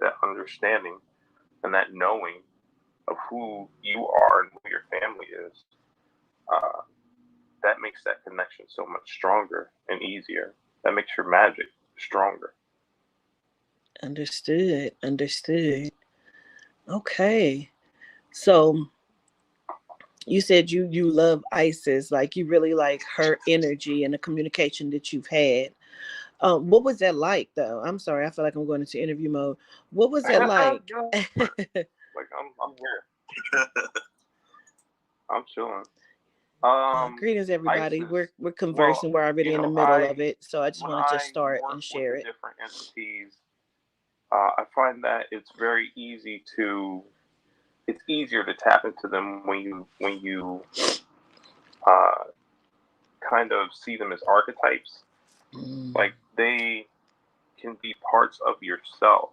that understanding and that knowing of who you are and who your family is, that makes that connection so much stronger and easier. That makes your magic stronger. Understood. Okay. So you said you love Isis, like you really like her energy and the communication that you've had. What was that like, though? I'm sorry, I feel like I'm going into interview mode. What was that like? Like I'm here. I'm chilling. Greetings, everybody. Isis, We're conversing. We're already in the middle of it, so I just wanted to start and share it. Different entities. I find that it's very easy to. It's easier to tap into them when you kind of see them as archetypes. Like they can be parts of yourself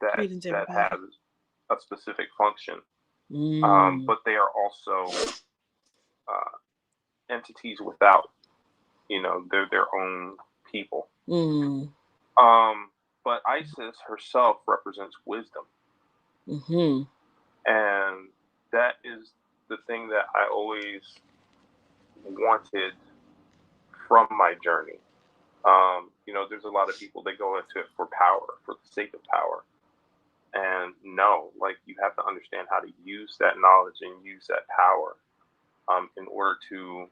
that has a specific function, but they are also entities without, they're their own people. But Isis herself represents wisdom. And that is the thing that I always wanted from my journey. There's a lot of people that go into it for power, for the sake of power. And no, like you have to understand how to use that knowledge and use that power in order to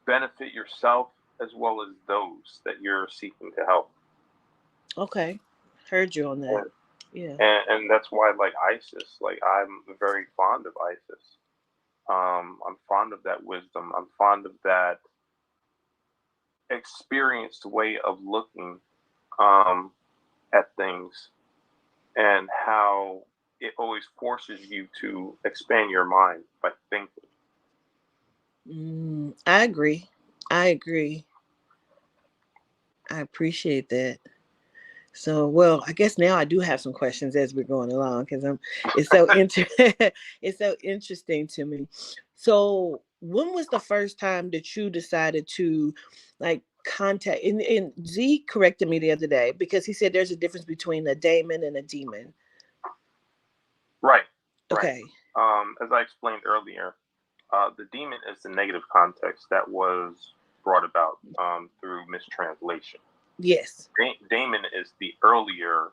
benefit yourself as well as those that you're seeking to help. Okay. Heard you on that. Yeah. And that's why, like Isis, like I'm very fond of Isis. I'm fond of that wisdom. I'm fond of that experienced way of looking at things, and how it always forces you to expand your mind by thinking. I agree. I appreciate that. So, well, I guess now I do have some questions as we're going along, because it's so it's so interesting to me. So, when was the first time that you decided to like contact? And Z corrected me the other day because he said there's a difference between a daemon and a demon. Right. Okay. As I explained earlier, the demon is the negative context that was brought about through mistranslation. Yes. Daemon is the earlier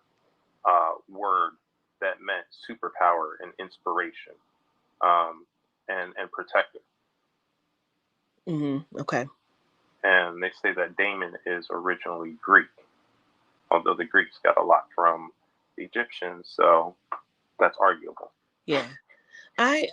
word that meant superpower and inspiration, and protector. Okay. And they say that Daemon is originally Greek, although the Greeks got a lot from the Egyptians, so that's arguable. Yeah. I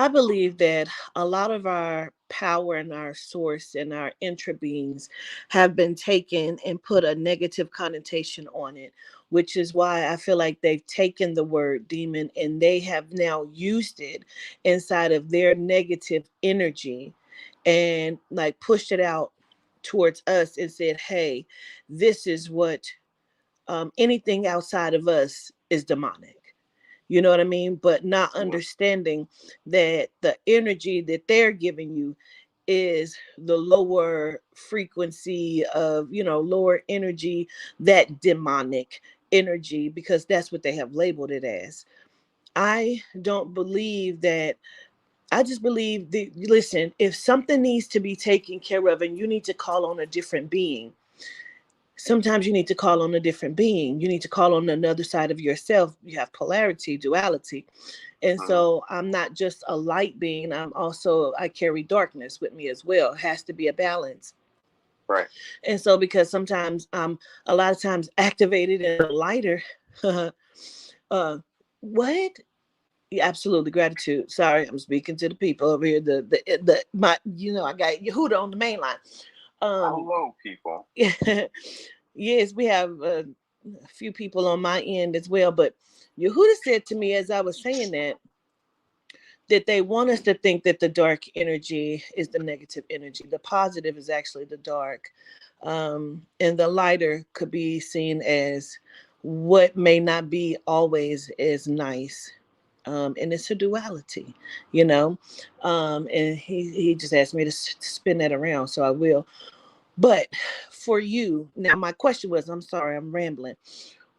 believe that a lot of our power and our source and our intra-beings have been taken and put a negative connotation on it, which is why I feel like they've taken the word demon and they have now used it inside of their negative energy and like pushed it out towards us and said, hey, this is what anything outside of us is demonic. You know what I mean? But not understanding that the energy that they're giving you is the lower frequency of, lower energy, that demonic energy, because that's what they have labeled it as. I don't believe that. I just believe that, listen, if something needs to be taken care of and you need to call on a different being, sometimes you need to call on a different being. You need to call on another side of yourself. You have polarity, duality. And so I'm not just a light being. I carry darkness with me as well. It has to be a balance. Right. And so because sometimes I'm a lot of times activated in the lighter. What? Yeah, absolutely. Gratitude. Sorry, I'm speaking to the people over here. I got Yehuda on the main line. Hello, people. Yes, we have a few people on my end as well. But Yehuda said to me as I was saying that they want us to think that the dark energy is the negative energy. The positive is actually the dark. And the lighter could be seen as what may not be always as nice. And it's a duality, and he just asked me to spin that around, so I will. But for you, now my question was, I'm sorry, I'm rambling.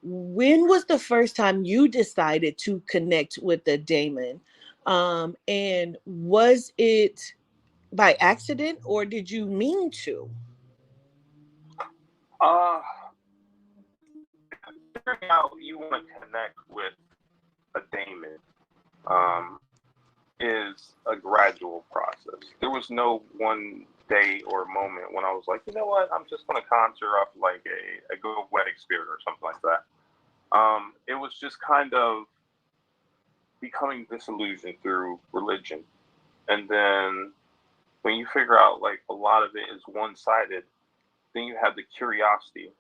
When was the first time you decided to connect with the daemon? And was it by accident or did you mean to? Figuring out you want to connect with a daemon is a gradual process. There was no one day or moment when I was like, you know what, I'm just going to conjure up like a Goetic spirit or something like that. It was just kind of becoming disillusioned through religion. And then when you figure out like a lot of it is one-sided, then you have the curiosity.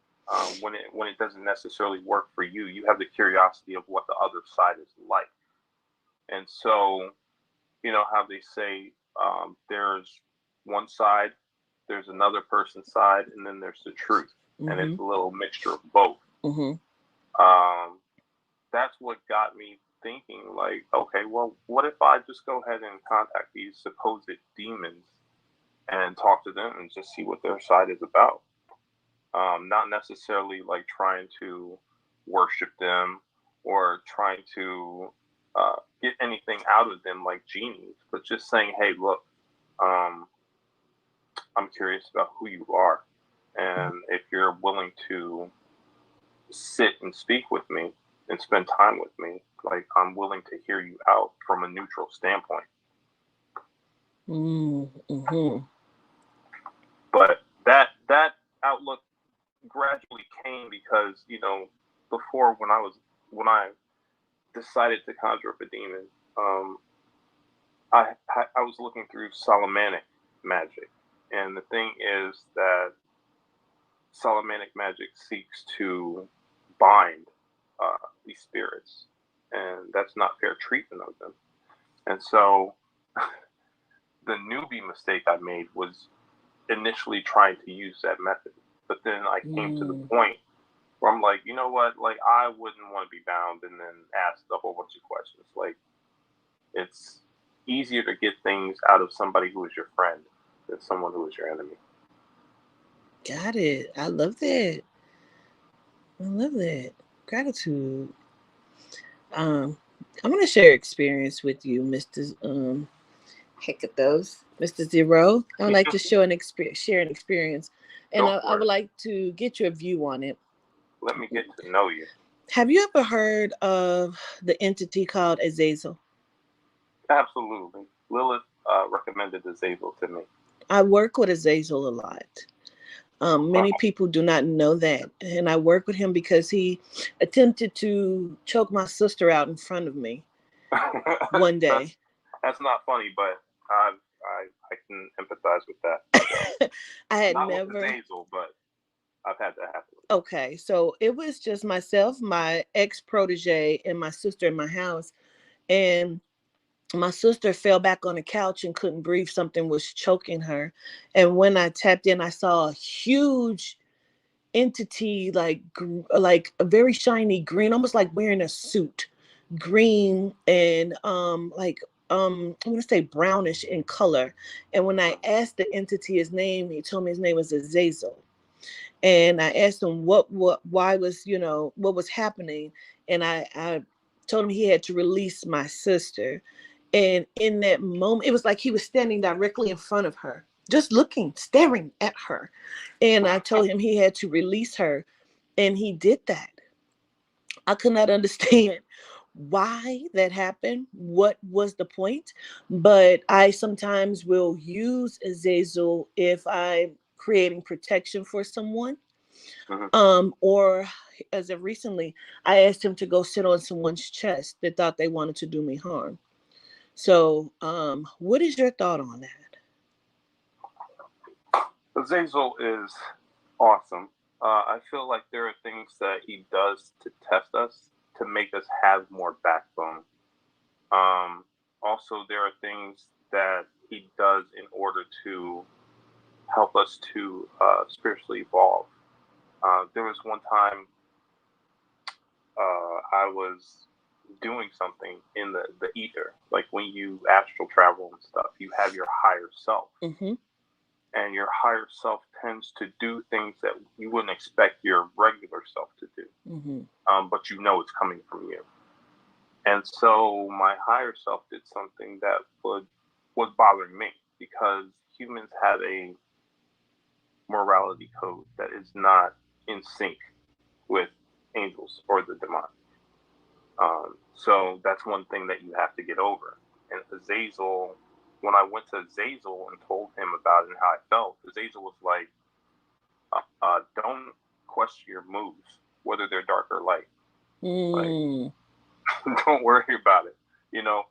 When it doesn't necessarily work for you, you have the curiosity of what the other side is like. And so, you know how they say there's one side, there's another person's side, and then there's the truth. Mm-hmm. And it's a little mixture of both. Mm-hmm. That's what got me thinking, like, okay, well, what if I just go ahead and contact these supposed demons and talk to them and just see what their side is about? Not necessarily like trying to worship them or trying to get anything out of them like genies, but just saying, hey, look, I'm curious about who you are. And if you're willing to sit and speak with me and spend time with me, like, I'm willing to hear you out from a neutral standpoint. Mm-hmm. But that outlook gradually came because, you know, before when I decided to conjure up a demon, I was looking through Solomonic magic, and the thing is that Solomonic magic seeks to bind these spirits, and that's not fair treatment of them. And so the newbie mistake I made was initially trying to use that method, but then I came to the point where I'm like, you know what, like, I wouldn't want to be bound and then asked a whole bunch of questions. Like, it's easier to get things out of somebody who is your friend than someone who is your enemy. Got it. I love that. I love that. Gratitude. I'm gonna share experience with you, Mr. Hecate, Mr. Xero. I would like to share an experience, and I would like to get your view on it. Let me get to know you. Have you ever heard of the entity called Azazel? Absolutely. Lilith recommended Azazel to me. I work with Azazel a lot. Many people do not know that. And I work with him because he attempted to choke my sister out in front of me one day. That's not funny, but I can empathize with that. I had not never with Azazel, but I've had that happen. Okay, so it was just myself, my ex-protege, and my sister in my house. And my sister fell back on the couch and couldn't breathe. Something was choking her. And when I tapped in, I saw a huge entity, like a very shiny green, almost like wearing a suit, green and I want to say brownish in color. And when I asked the entity his name, he told me his name was Azazel. And I asked him why was, what was happening. And I told him he had to release my sister. And in that moment, it was like he was standing directly in front of her, just looking, staring at her. And I told him he had to release her. And he did that. I could not understand why that happened, what was the point. But I sometimes will use Azazel if I'm creating protection for someone. Or as of recently, I asked him to go sit on someone's chest that thought they wanted to do me harm. So, what is your thought on that? Azazel is awesome. I feel like there are things that he does to test us, to make us have more backbone. Also, there are things that he does in order to help us to spiritually evolve. There was one time I was doing something in the ether, like when you astral travel and stuff, you have your higher self. Mm-hmm. and your higher self tends to do things that you wouldn't expect your regular self to do. But you know it's coming from you. And so my higher self did something that was bothering me, because humans have a morality code that is not in sync with angels or the demonic. So that's one thing that you have to get over. And Azazel, when I went to Azazel and told him about it and how I felt, Azazel was like, don't question your moves, whether they're dark or light. Like, don't worry about it. You know,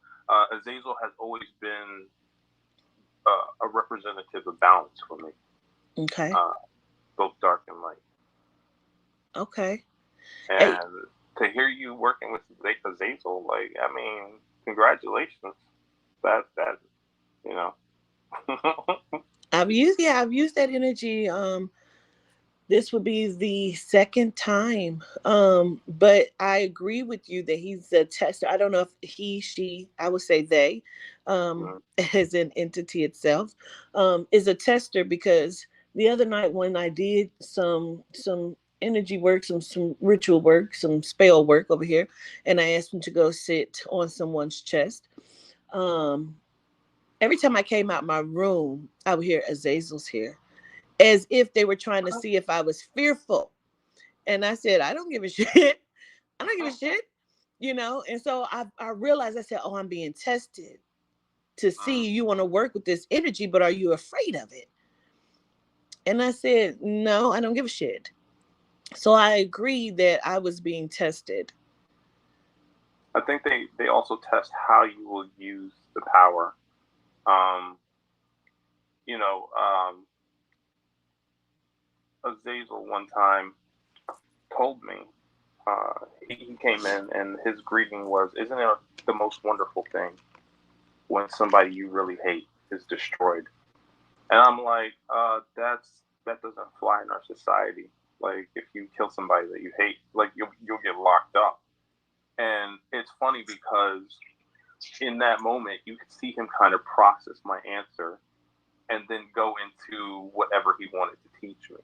Azazel has always been a representative of balance for me. Okay. Both dark and light. Okay. And to hear you working with Azazel, like, I mean, congratulations. That you know. I've used that energy. This would be the second time. But I agree with you that he's a tester. I don't know if he, she, I would say they, as an entity itself, is a tester, because the other night when I did some energy work, some ritual work, some spell work over here, and I asked him to go sit on someone's chest. Every time I came out my room, I would hear Azazel's here, as if they were trying to see if I was fearful. And I said, I don't give a shit. I don't give a shit, you know? And so I realized, I said, oh, I'm being tested to see, you want to work with this energy, but are you afraid of it? And I said, no, I don't give a shit. So I agree that I was being tested. I think they also test how you will use the power. You know, Azazel one time told me, he came in and his greeting was, isn't it the most wonderful thing when somebody you really hate is destroyed? And I'm like, that doesn't fly in our society. Like, if you kill somebody that you hate, like, you'll get locked up. And it's funny because in that moment, you could see him kind of process my answer and then go into whatever he wanted to teach me.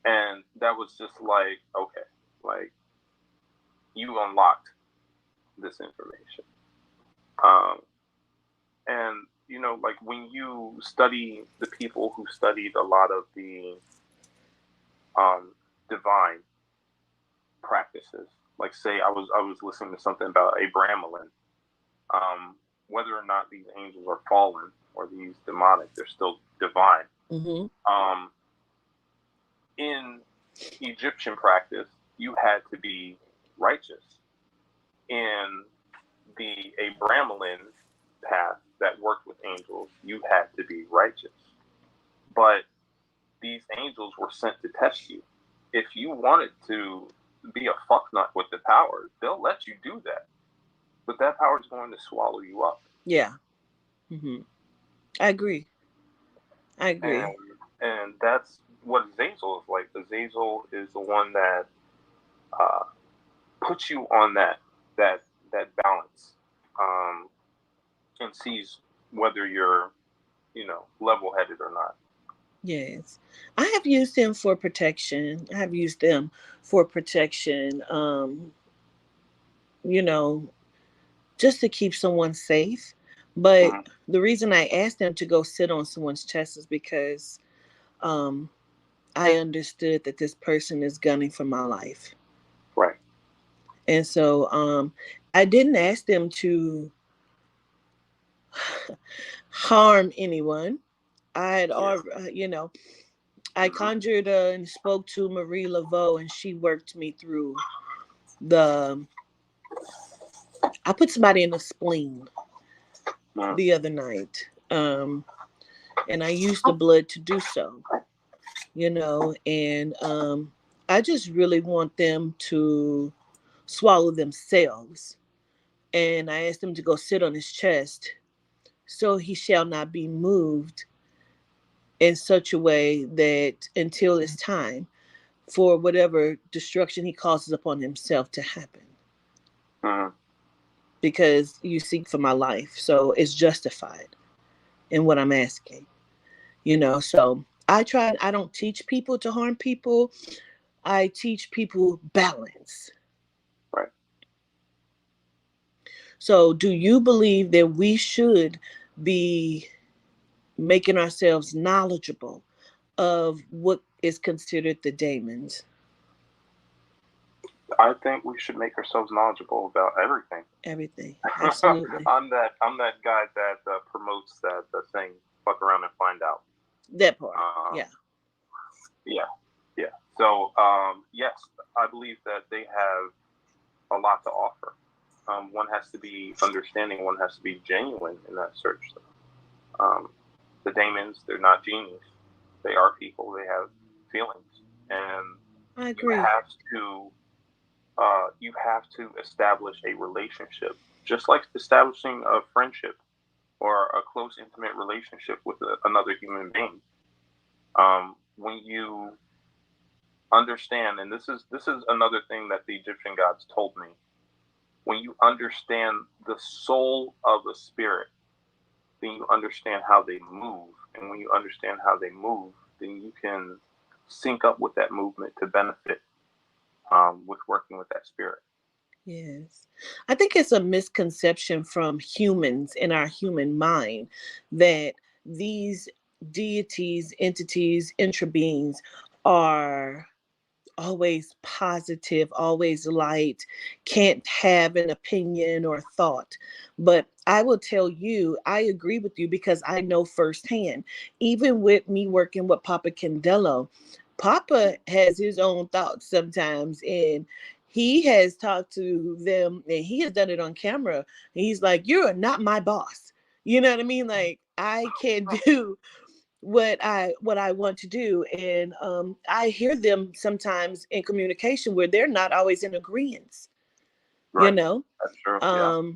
And that was just like, okay, like, you unlocked this information. And, you know, like, when you study the people who studied a lot of the divine practices, like, say I was listening to something about Abramelin, whether or not these angels are fallen or these demonic, they're still divine. In Egyptian practice, you had to be righteous. In the Abramelin path that worked with angels, you had to be righteous. But these angels were sent to test you. If you wanted to be a fucknut with the power, they'll let you do that. But that power is going to swallow you up. Yeah. I agree. And that's what Azazel is like. Azazel is the one that puts you on that balance, and sees whether you're, you know, level-headed or not. Yes. I have used him for protection. You know, just to keep someone safe. But the reason I asked them to go sit on someone's chest is because I understood that this person is gunning for my life. Right. And so I didn't ask them to harm anyone. I had already, you know, I conjured and spoke to Marie Laveau, and she worked me through I put somebody in the spleen the other night. And I used the blood to do so, you know, and I just really want them to swallow themselves. And I asked them to go sit on his chest, so he shall not be moved in such a way that until it's time for whatever destruction he causes upon himself to happen. Because you seek for my life, so it's justified. in what I'm asking. So I don't teach people to harm people. I teach people balance. Right. So do you believe that we should be making ourselves knowledgeable of what is considered the Daemons? I think we should make ourselves knowledgeable about everything. Everything, absolutely. I'm that guy that promotes that saying, "Fuck around and find out." That part, yeah. So yes, I believe that they have a lot to offer. One has to be understanding. One has to be genuine in that search. The Daemons, they're not genies. They are people. They have feelings, and I agree. You have to establish a relationship, just like establishing a friendship or a close, intimate relationship with another human being. When you understand, and this is another thing that the Egyptian gods told me. When you understand the soul of a spirit, then you understand how they move, and when you understand how they move, then you can sync up with that movement to benefit with working with that spirit. Yes. I think it's a misconception from humans in our human mind that these deities, entities, intra beings are always positive, always light, can't have an opinion or thought. But I will tell you, I agree with you because I know firsthand, even with me working with Papa Candelo, Papa has his own thoughts sometimes, and he has talked to them and he has done it on camera. He's like, "You're not my boss." You know what I mean? Like, I can do what I want to do, and I hear them sometimes in communication where they're not always in agreement. Right. That's true. Yeah.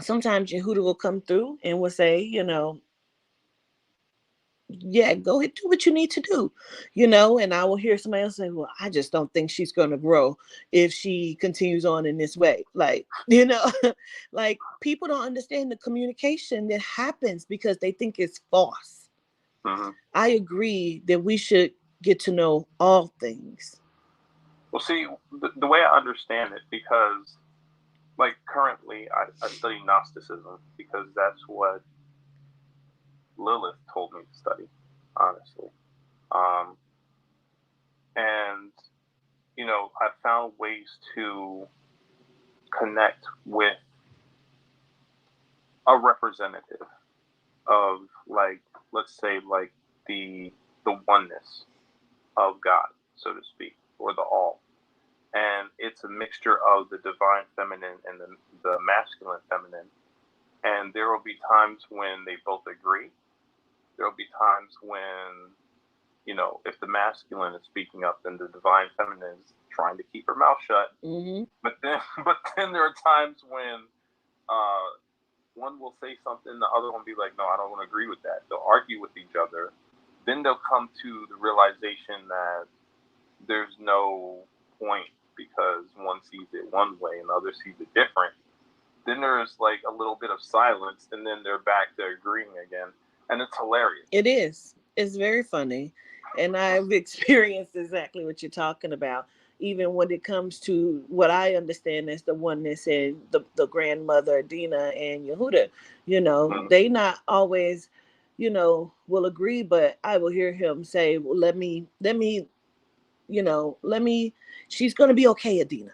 Sometimes Yehuda will come through and will say, yeah, go ahead, do what you need to do, and I will hear somebody else say, well, I just don't think she's going to grow if she continues on in this way. Like, like, people don't understand the communication that happens because they think it's false. Mm-hmm. I agree that we should get to know all things. Well, see, the way I understand it, because like currently I study Gnosticism because that's what Lilith told me to study, honestly. And, I found ways to connect with a representative of, like, let's say, like the oneness of God, so to speak, or the all. And it's a mixture of the divine feminine and the masculine feminine. And there will be times when they both agree. There will be times when, if the masculine is speaking up, then the divine feminine is trying to keep her mouth shut. Mm-hmm. But then there are times when one will say something, the other one will be like, no, I don't want to agree with that. They'll argue with each other. Then they'll come to the realization that there's no point because one sees it one way and the other sees it different. Then there's like a little bit of silence, and then they're back to agreeing again. And it's hilarious. It is. It's very funny. And I've experienced exactly what you're talking about. Even when it comes to what I understand as the oneness and the grandmother, Dina and Yehuda, they not always, will agree, but I will hear him say, well, let me, she's going to be okay, Adina.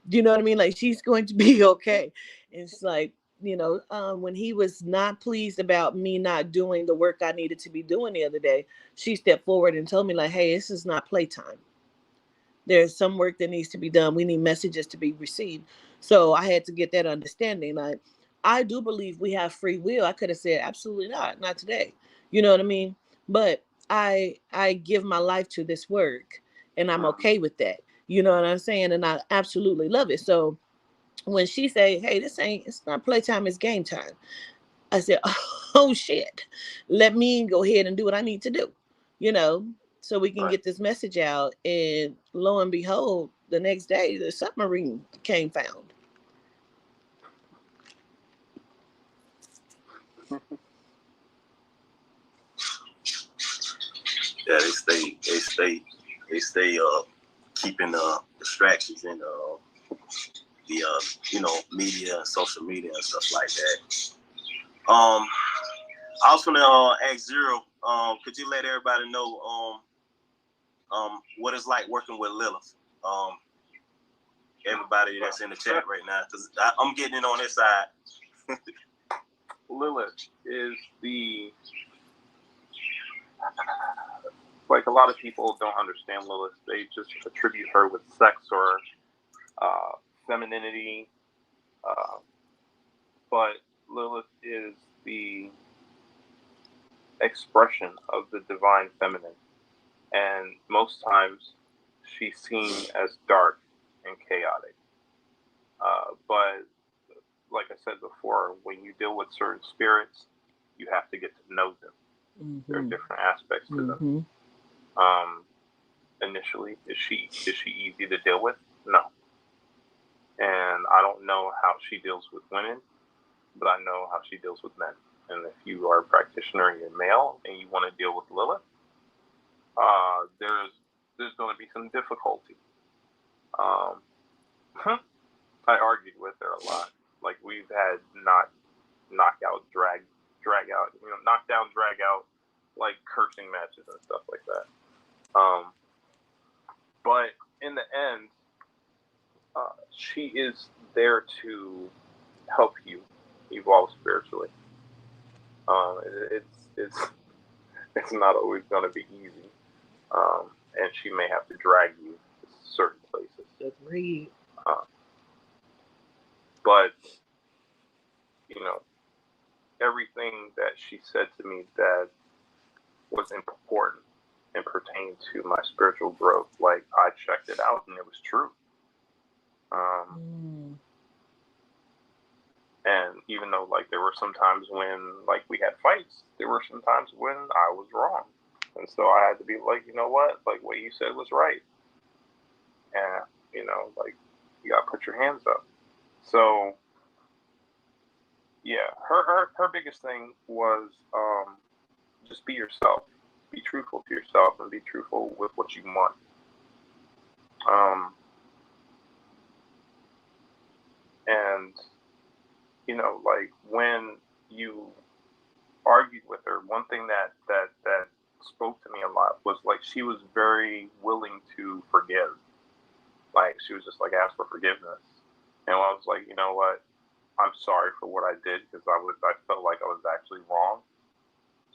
Do you know what I mean? Like, she's going to be okay. And it's like, when he was not pleased about me not doing the work I needed to be doing the other day, she stepped forward and told me, like, hey, this is not playtime. There's some work that needs to be done. We need messages to be received. So I had to get that understanding. Like, I do believe we have free will. I could have said, absolutely not today. You know what I mean? But I give my life to this work, and I'm okay with that. You know what I'm saying? And I absolutely love it. So when she say, hey, it's not playtime, it's game time, I said, oh shit, let me go ahead and do what I need to do, so we can get this message out. And lo and behold, the next day the submarine came found. Yeah, they stay keeping distractions in the media and social media and stuff like that. I was gonna ask Xero, could you let everybody know what it's like working with Lilith? Everybody that's in the chat right now, because I'm getting it on this side. Lilith is like a lot of people don't understand Lilith. They just attribute her with sex or femininity. But Lilith is the expression of the divine feminine. And most times she's seen as dark and chaotic. But like I said before, when you deal with certain spirits, you have to get to know them. Mm-hmm. There are different aspects to them. Initially, is she easy to deal with? No. And I don't know how she deals with women, but I know how she deals with men. And if you are a practitioner and you're male and you want to deal with Lilith, there's going to be some difficulty. I argued with her a lot. Like, we've had knock down, drag out, like cursing matches and stuff like that. But in the end, she is there to help you evolve spiritually. It's not always going to be easy, and she may have to drag you to certain places. Agreed. But everything that she said to me that was important and pertained to my spiritual growth, like, I checked it out and it was true. And even though, like, there were some times when, like, we had fights, there were some times when I was wrong. And so I had to be like, you know what? Like, what you said was right. And, like, you got to put your hands up. So, yeah, her biggest thing was just be yourself. Be truthful to yourself and be truthful with what you want. And, like, when you argued with her, one thing that spoke to me a lot was, like, she was very willing to forgive. Like, she was just like, ask for forgiveness. And I was like, you know what? I'm sorry for what I did, because I felt like I was actually wrong.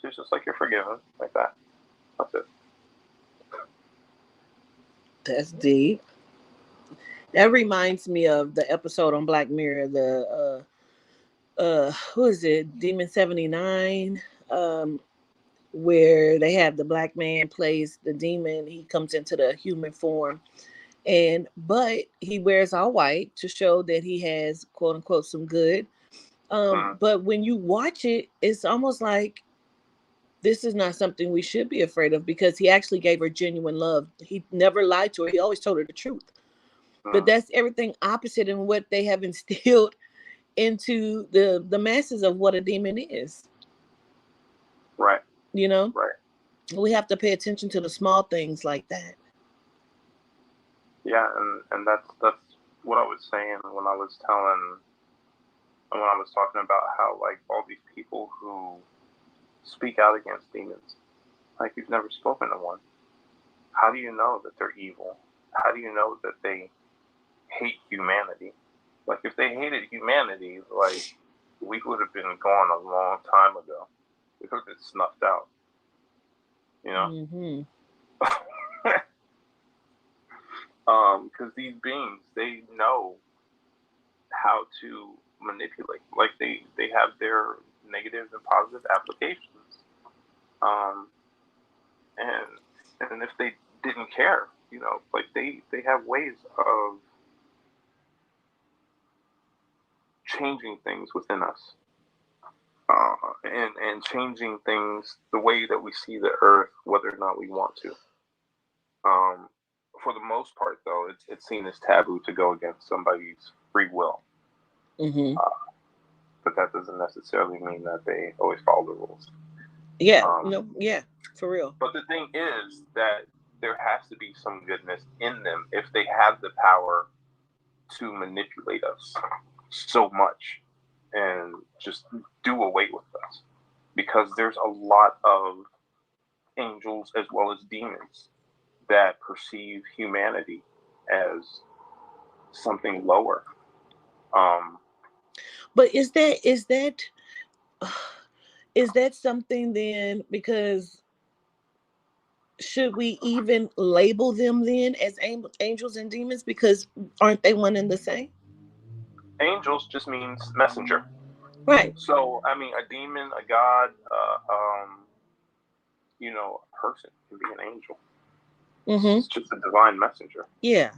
She was just like, you're forgiven, like that. That's it. That's deep. That reminds me of the episode on Black Mirror, the who is it? Demon 79, where they have the black man plays the demon. He comes into the human form, but he wears all white to show that he has, quote unquote, some good. But when you watch it, it's almost like this is not something we should be afraid of, because he actually gave her genuine love. He never lied to her. He always told her the truth. But that's everything opposite in what they have instilled into the masses of what a demon is. Right. Right. We have to pay attention to the small things like that. Yeah, and that's what I was saying when I was talking about how, like, all these people who speak out against demons, like, you've never spoken to one. How do you know that they're evil? How do you know that they hate humanity? Like, if they hated humanity, like, we would have been gone a long time ago. We would have been snuffed out. Because these beings, they know how to manipulate. Like, they have their negative and positive applications. And if they didn't care, like, they have ways of changing things within us, and changing things, the way that we see the earth, whether or not we want to. For the most part, though, it's seen as taboo to go against somebody's free will. But that doesn't necessarily mean that they always follow the rules. Yeah, no, yeah, for real. But the thing is that there has to be some goodness in them if they have the power to manipulate us so much and just do away with us. Because there's a lot of angels as well as demons that perceive humanity as something lower. But is that something then? Because should we even label them then as angels and demons? Because aren't they one and the same? Angels just means messenger. Right. So, I mean, a demon, a god, a person can be an angel. Mm-hmm. It's just a divine messenger. Yeah.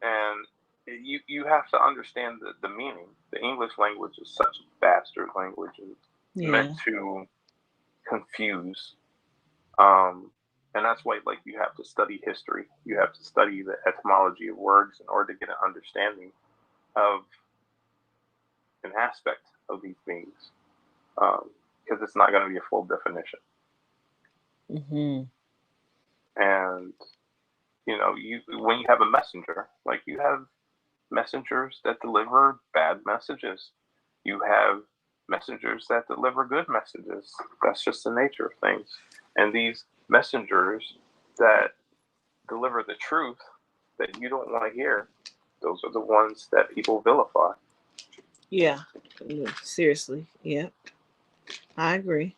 And you have to understand the meaning. The English language is such a bastard language and meant to confuse. And that's why, like, you have to study history. You have to study the etymology of words in order to get an understanding of an aspect of these beings. Because it's not going to be a full definition. Mm-hmm. And, when you have a messenger, like you have messengers that deliver bad messages. You have messengers that deliver good messages. That's just the nature of things. And these messengers that deliver the truth that you don't want to hear, those are the ones that people vilify. Yeah. Seriously. Yeah. I agree.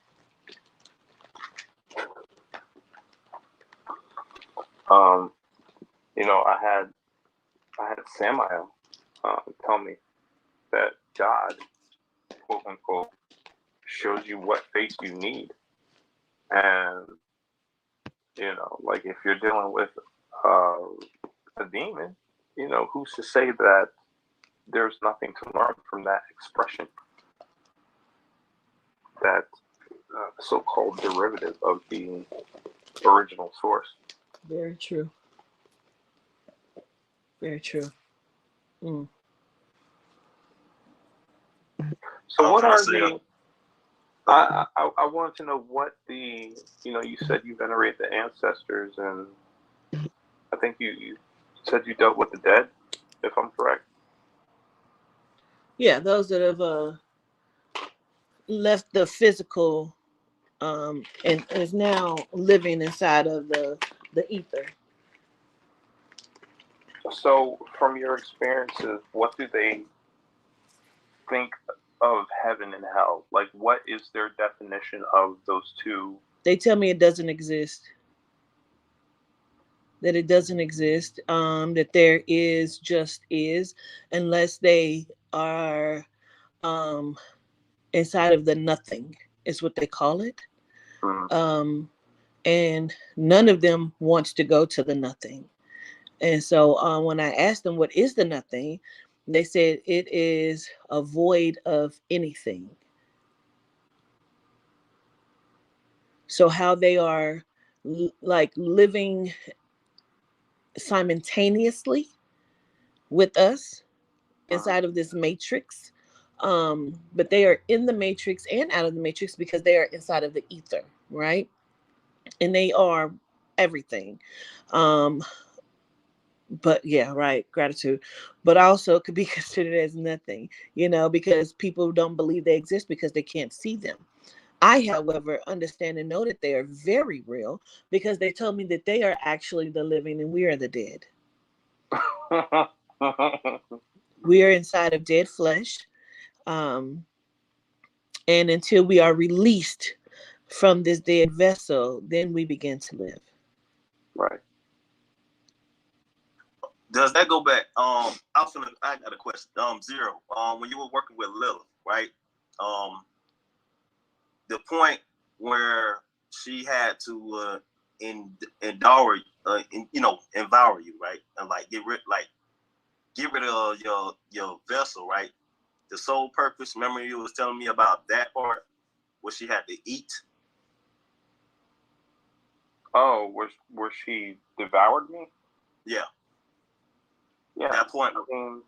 I had Samael tell me that God, quote unquote, shows you what face you need. And, like if you're dealing with a demon, who's to say that there's nothing to learn from that expression, that so-called derivative of the original source. Very true. Very true. Mm. So what are the... I wanted to know what the... you said you venerate the ancestors, and I think you said you dealt with the dead, if I'm correct. Yeah, those that have left the physical and is now living inside of the ether. So from your experiences, what do they think of heaven and hell? Like, what is their definition of those two? They tell me it doesn't exist. That it doesn't exist. That there is just is, unless they are inside of the nothing, is what they call it. And none of them wants to go to the nothing. And so when I asked them what is the nothing, they said it is a void of anything. So how they are like living simultaneously with us inside of this matrix, but they are in the matrix and out of the matrix because they are inside of the ether, right? And they are everything. But yeah, right, gratitude. But also could be considered as nothing, because people don't believe they exist because they can't see them. I, however, understand and know that they are very real because they told me that they are actually the living and we are the dead. We are inside of dead flesh. And until we are released from this dead vessel, then we begin to live. Right. Does that go back? I got a question. Xero. When you were working with Lilith, right? The point where she had to endow envour you, right? And like get rid of your vessel, right? The sole purpose. Remember you was telling me about that part where she had to eat. Oh, where she devoured me? Yeah. Yeah. That point. I mean,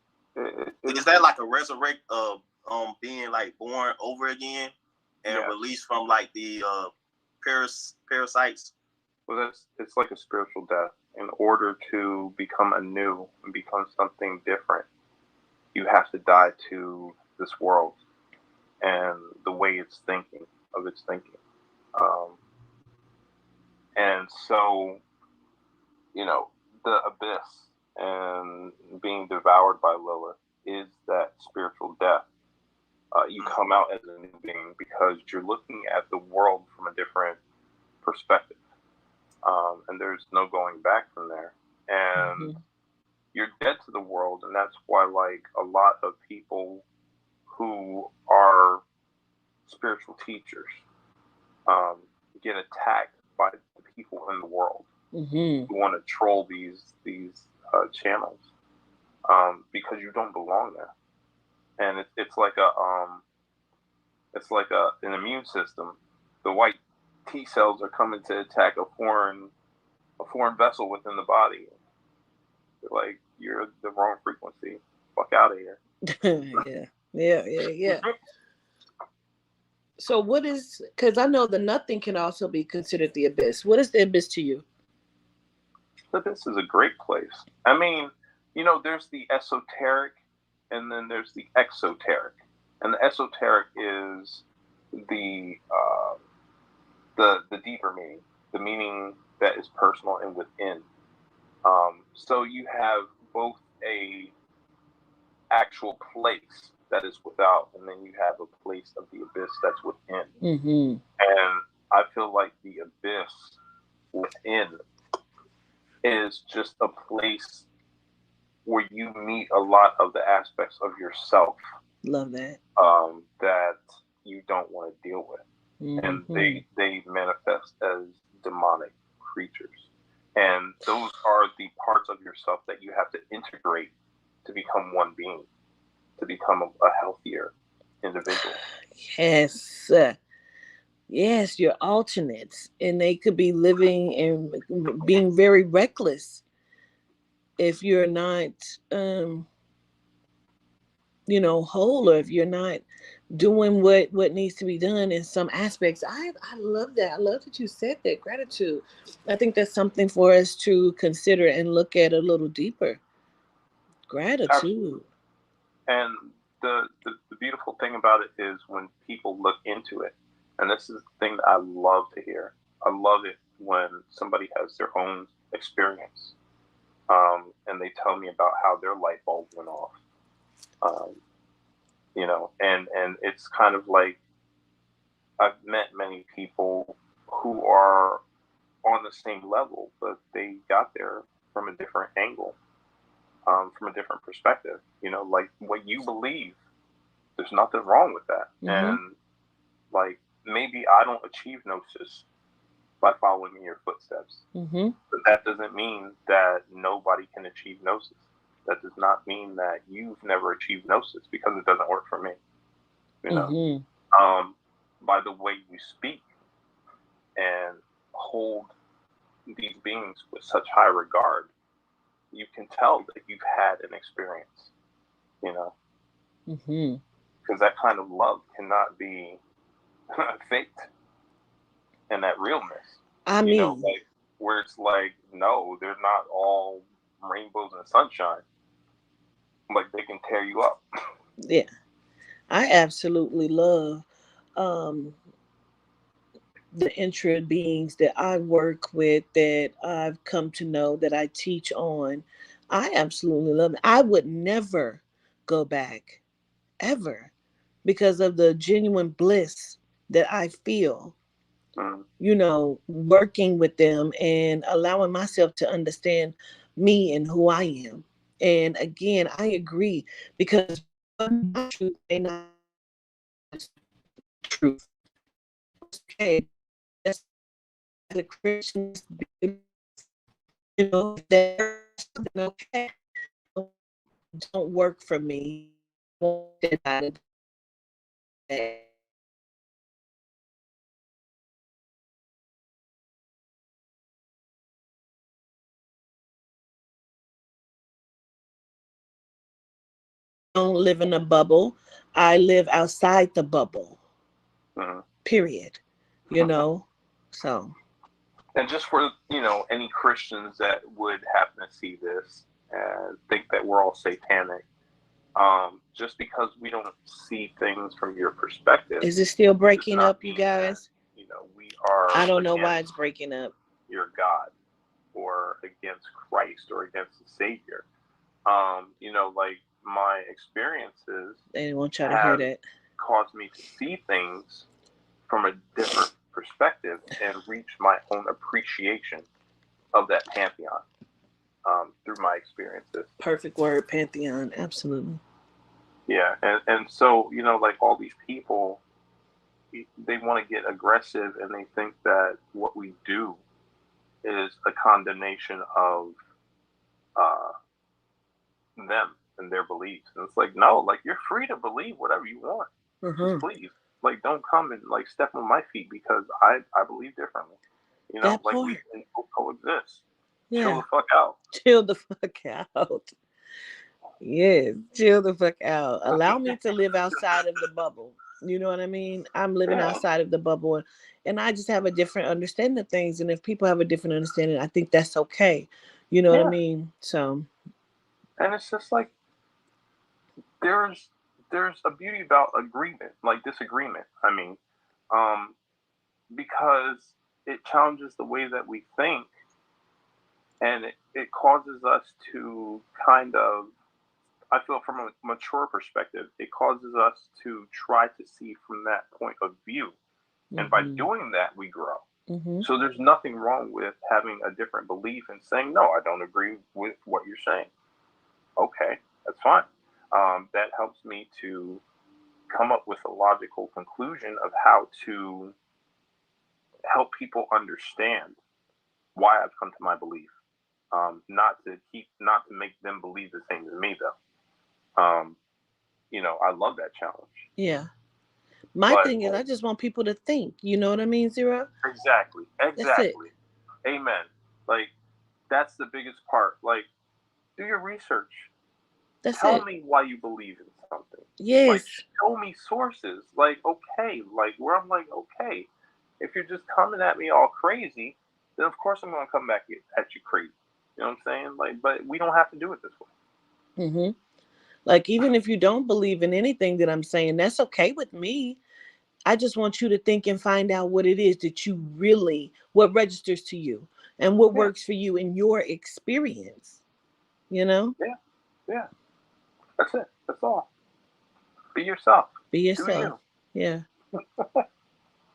is that like a resurrect of being like born over again? and released from like the parasites. Well, it's like a spiritual death. In order to become anew and become something different, you have to die to this world and the way it's thinking. And so, the abyss and being devoured by Lilith is that spiritual death. You come out as a new being because you're looking at the world from a different perspective. And there's no going back from there. And you're dead to the world, and that's why, like, a lot of people who are spiritual teachers get attacked by the people in the world who want to troll these channels because you don't belong there. And it's like an immune system. The white T cells are coming to attack a foreign vessel within the body. They're like, you're the wrong frequency. Fuck out of here. Yeah. So what is, because I know the nothing can also be considered the abyss. What is the abyss to you? The abyss is a great place. I mean, there's the esoteric and then there's the exoteric. And the esoteric is the deeper meaning, the meaning that is personal and within. So you have both a actual place that is without, and then you have a place of the abyss that's within. And I feel like the abyss within is just a place where you meet a lot of the aspects of yourself. Love that. That you don't want to deal with. And they manifest as demonic creatures. And those are the parts of yourself that you have to integrate to become one being, to become a healthier individual. Yes, your alternates. And they could be living and being very reckless if you're not, whole, or if you're not doing what needs to be done in some aspects. I love that. I love that you said that. Gratitude. I think that's something for us to consider and look at a little deeper. Gratitude. Absolutely. And the beautiful thing about it is when people look into it, and this is the thing that I love to hear. I love it when somebody has their own experience, and they tell me about how their light bulb went off. And it's kind of like I've met many people who are on the same level, but they got there from a different angle, from a different perspective. Like what you believe, there's nothing wrong with that. And like maybe I don't achieve gnosis by following in your footsteps, but that doesn't mean that nobody can achieve gnosis. That does not mean that you've never achieved gnosis, because it doesn't work for me. By the way you speak and hold these beings with such high regard, you can tell that you've had an experience, because that kind of love cannot be faked, and that realness. I mean, like, where it's like, no, they're not all rainbows and sunshine. Like, they can tear you up. Yeah, I absolutely love the intra beings that I work with, that I've come to know, that I teach on. I absolutely love it. I would never go back, ever, because of the genuine bliss that I feel, working with them and allowing myself to understand me and who I am. And again, I agree, because my truth may not be truth. Okay, that's the Christian, there's something okay, don't work for me. Don't live in a bubble. I live outside the bubble. period, so. And just for, any Christians that would happen to see this and think that we're all satanic, just because we don't see things from your perspective. Is it still breaking up, you guys? That, we are. I don't know why it's breaking up. Your God, or against Christ, or against the Savior. Like my experiences. They didn't want y'all to hear that. Caused me to see things from a different perspective and reach my own appreciation of that pantheon through my experiences. Perfect word, pantheon. Absolutely. Yeah, and so, like all these people, they want to get aggressive, and they think that what we do is a condemnation of them and their beliefs. And it's like, no, like, you're free to believe whatever you want. Just please, like, don't come and like step on my feet because I believe differently. That like part. We can coexist. Yeah. Chill the fuck out. Chill the fuck out. Yes, chill the fuck out. Allow me to live outside of the bubble. You know what I mean? I'm living outside of the bubble, and I just have a different understanding of things. And if people have a different understanding, I think that's okay. You know what I mean? So. And it's just like there's a beauty about agreement, like disagreement. I mean, because it challenges the way that we think, and it causes us to kind of, I feel from a mature perspective, it causes us to try to see from that point of view. And by doing that, we grow. So there's nothing wrong with having a different belief and saying, no, I don't agree with what you're saying. Okay, that's fine. That helps me to come up with a logical conclusion of how to help people understand why I've come to my belief. Not to make them believe the same as me, though. I love that challenge. Yeah. My thing is, I just want people to think. You know what I mean, Xero? Exactly. That's it. Amen. Like, that's the biggest part. Like, do your research. Tell me why you believe in something. Yes. Like, show me sources. Like, okay. Like, where I'm like, okay. If you're just coming at me all crazy, then of course I'm going to come back at you crazy. You know what I'm saying? Like, but we don't have to do it this way. Like, even if you don't believe in anything that I'm saying, that's okay with me. I just want you to think and find out what it is that you really, what registers to you and what works for you in your experience. Yeah. That's it. That's all. Be yourself. Be yourself. Yeah.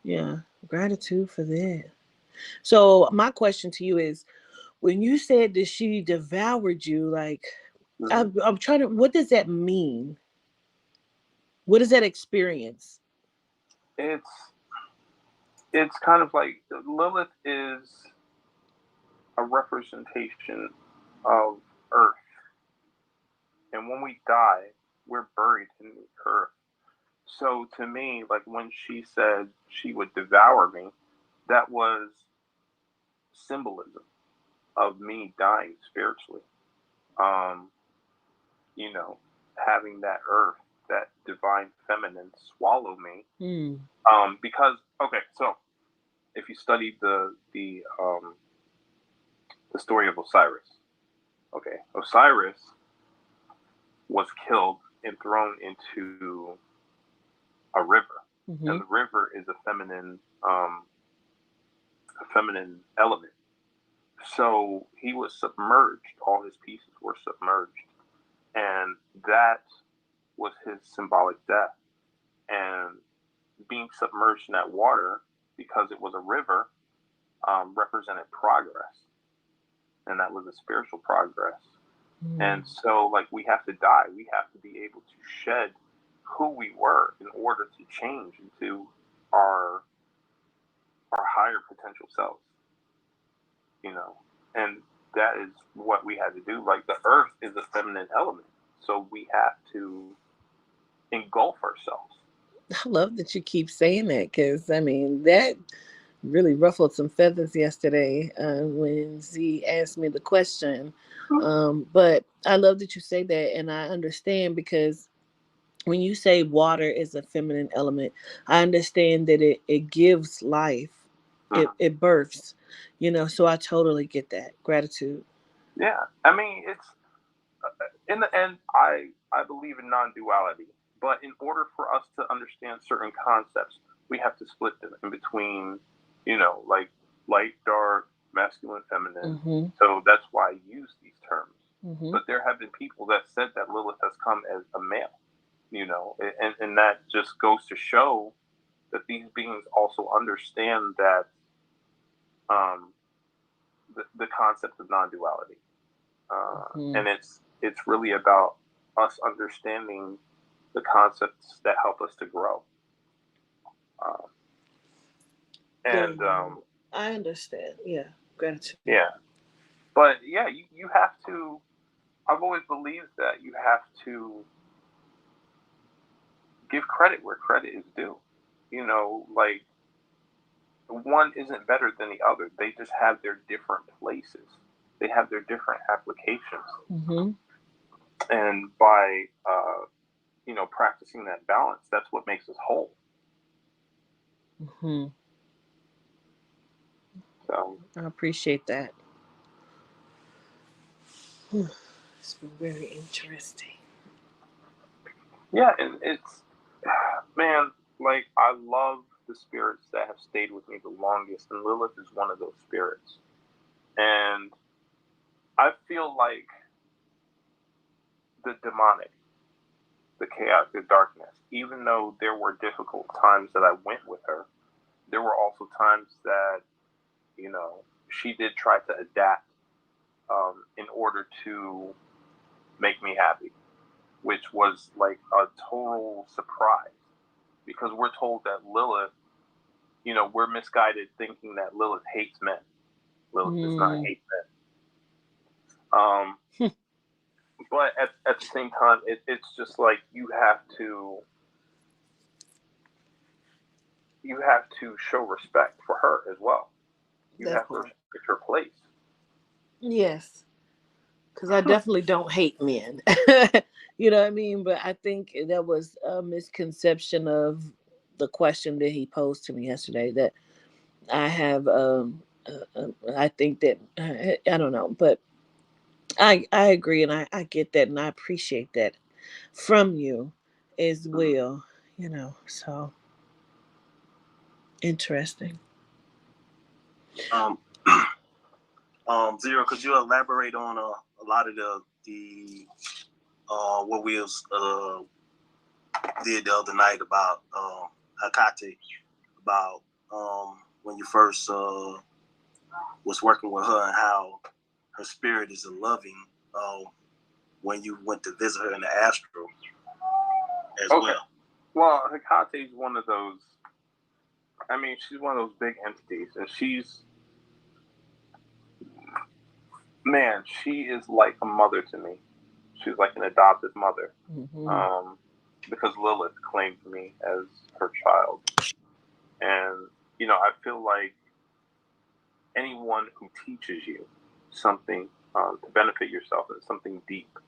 Yeah. Gratitude for that. So my question to you is, when you said that she devoured you, like, I'm trying to, what does that mean? What is that experience? It's kind of like Lilith is a representation of Earth. And when we die, we're buried in the earth. So to me, like when she said she would devour me, that was symbolism of me dying spiritually. Having that earth, that divine feminine swallow me. Because, okay, so if you study the story of Osiris, okay, Osiris was killed and thrown into a river, and the river is a feminine element. So he was submerged. All his pieces were submerged, and that was his symbolic death. And being submerged in that water, because it was a river, represented progress, and that was a spiritual progress. And so, like, we have to die. We have to be able to shed who we were in order to change into our higher potential selves. And that is what we had to do. Like, the earth is a feminine element, so we have to engulf ourselves. I love that you keep saying that, because I mean, that really ruffled some feathers yesterday when Z asked me the question. But I love that you say that, and I understand, because when you say water is a feminine element, I understand that it gives life, Mhm. it births, so I totally get that. Gratitude. Yeah, I mean, it's in the end, I believe in non-duality, but in order for us to understand certain concepts, we have to split them in between, like light, dark, masculine, feminine. Mm-hmm. So that's why I use these terms. Mm-hmm. But there have been people that said that Lilith has come as a male, and that just goes to show that these beings also understand that um, the concept of non-duality. And it's really about us understanding the concepts that help us to grow. And I understand. Yeah, gratitude. yeah, but yeah, you have to. I've always believed that you have to give credit where credit is due. Like one isn't better than the other. They just have their different places. They have their different applications. Mm-hmm. And by practicing that balance, that's what makes us whole. Mm-hmm. So I appreciate that. It's been very interesting. yeah, and it's man, like I love the spirits that have stayed with me the longest, and Lilith is one of those spirits. And I feel like the demonic, the chaos, the darkness, even though there were difficult times that I went with her, there were also times that, she did try to adapt in order to make me happy, which was like a total surprise because we're told that Lilith, we're misguided thinking that Lilith hates men. Lilith does not hate men. But at the same time, it's just like you have to show respect for her as well. You That have to part. respect her place. Yes, because I definitely don't hate men. You know what I mean? But I think that was a misconception of the question that he posed to me yesterday. That I have, I think that I don't know, but I agree, and I get that, and I appreciate that from you as well. So interesting. Um, Zero, could you elaborate on a lot of the what we did the other night about Hecate, about when you first was working with her and how her spirit is a loving when you went to visit her in the astral as well. Well, Hecate is one of those. I mean, she's one of those big entities, and she is like a mother to me. She's like an adopted mother. Mm-hmm. Because Lilith claimed me as her child. And, I feel like anyone who teaches you something to benefit yourself and something deep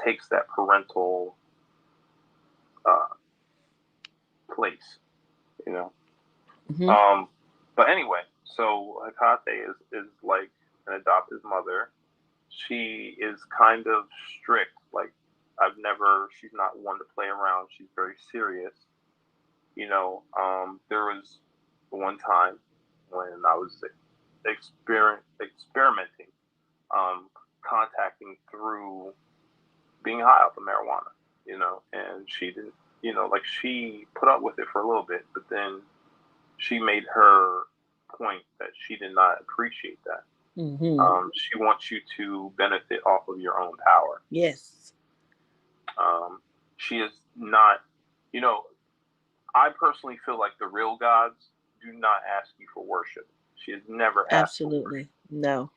takes that parental place, you know. Mm-hmm. But anyway, so Hecate is like an adopted mother. She is kind of strict. Like she's not one to play around. She's very serious. There was one time when I was experimenting, contacting through being high off of marijuana, and she didn't, like she put up with it for a little bit, but then she made her point that she did not appreciate that. Mm-hmm. She wants you to benefit off of your own power. Yes. She is not, you know, I personally feel like the real gods do not ask you for worship. She has never asked for worship. Absolutely. No.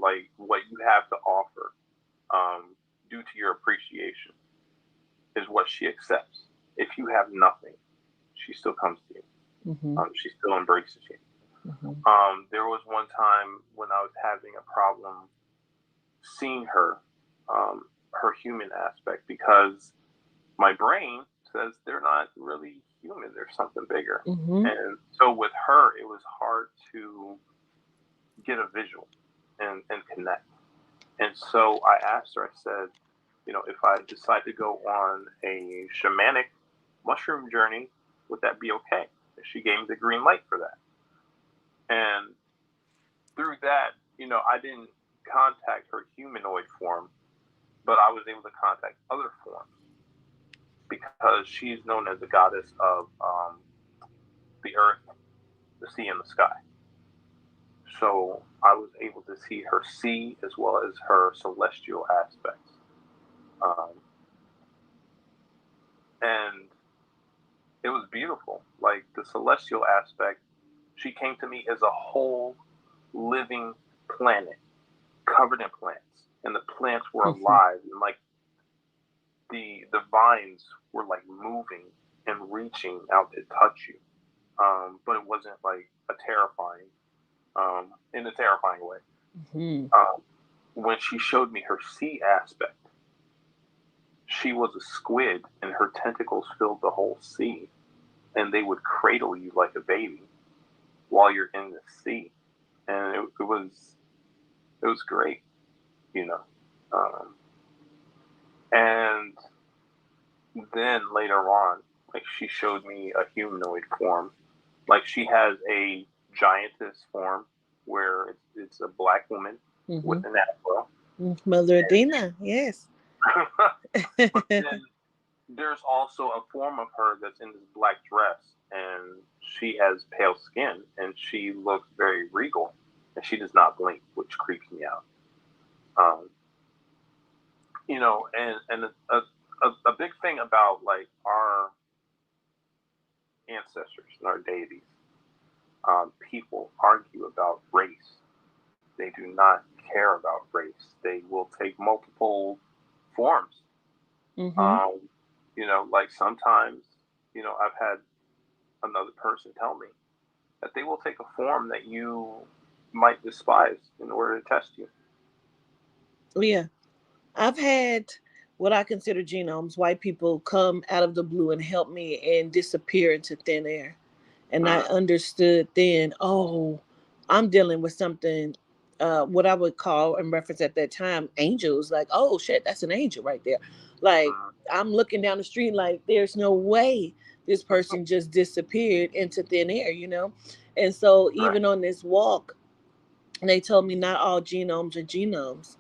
Like what you have to offer, due to your appreciation, is what she accepts. If you have nothing, she still comes to you. Mm-hmm. She still embraces you. Mm-hmm. There was one time when I was having a problem seeing her, her human aspect, because my brain says they're not really human. There's something bigger. Mm-hmm. And so with her, it was hard to get a visual and connect. And so I asked her, I said, you know, if I decide to go on a shamanic mushroom journey, would that be okay? And she gave me the green light for that. And through that, you know, I didn't contact her humanoid form, but I was able to contact other forms because she's known as the goddess of the earth, the sea, and the sky. So I was able to see her sea as well as her celestial aspects. And it was beautiful. Like the celestial aspect, she came to me as a whole living planet covered in plants. And the plants were alive. And like the vines were like moving and reaching out to touch you. But it wasn't like a terrifying, in a terrifying way. Mm-hmm. When she showed me her sea aspect, she was a squid and her tentacles filled the whole sea. And they would cradle you like a baby while you're in the sea. And it was great, you know. And then later on, like she showed me a humanoid form. Like she has a giantess form where it's a black woman with an afro. Mother Adina, yes. But then there's also a form of her that's in this black dress, and she has pale skin, and she looks very regal, and she does not blink, which creeps me out. You know, and a big thing about like our ancestors and our deities, people argue about race. They do not care about race. They will take multiple forms. You know, like sometimes, you know, I've had another person tell me that they will take a form that you might despise in order to test you. Yeah. I've had what I consider genomes, white people come out of the blue and help me and disappear into thin air. And I understood then, oh, I'm dealing with something, what I would call and reference at that time, angels. Like, oh shit, that's an angel right there. Like, I'm looking down the street like, there's no way this person just disappeared into thin air, you know? And so even on this walk, they told me not all genomes are genomes.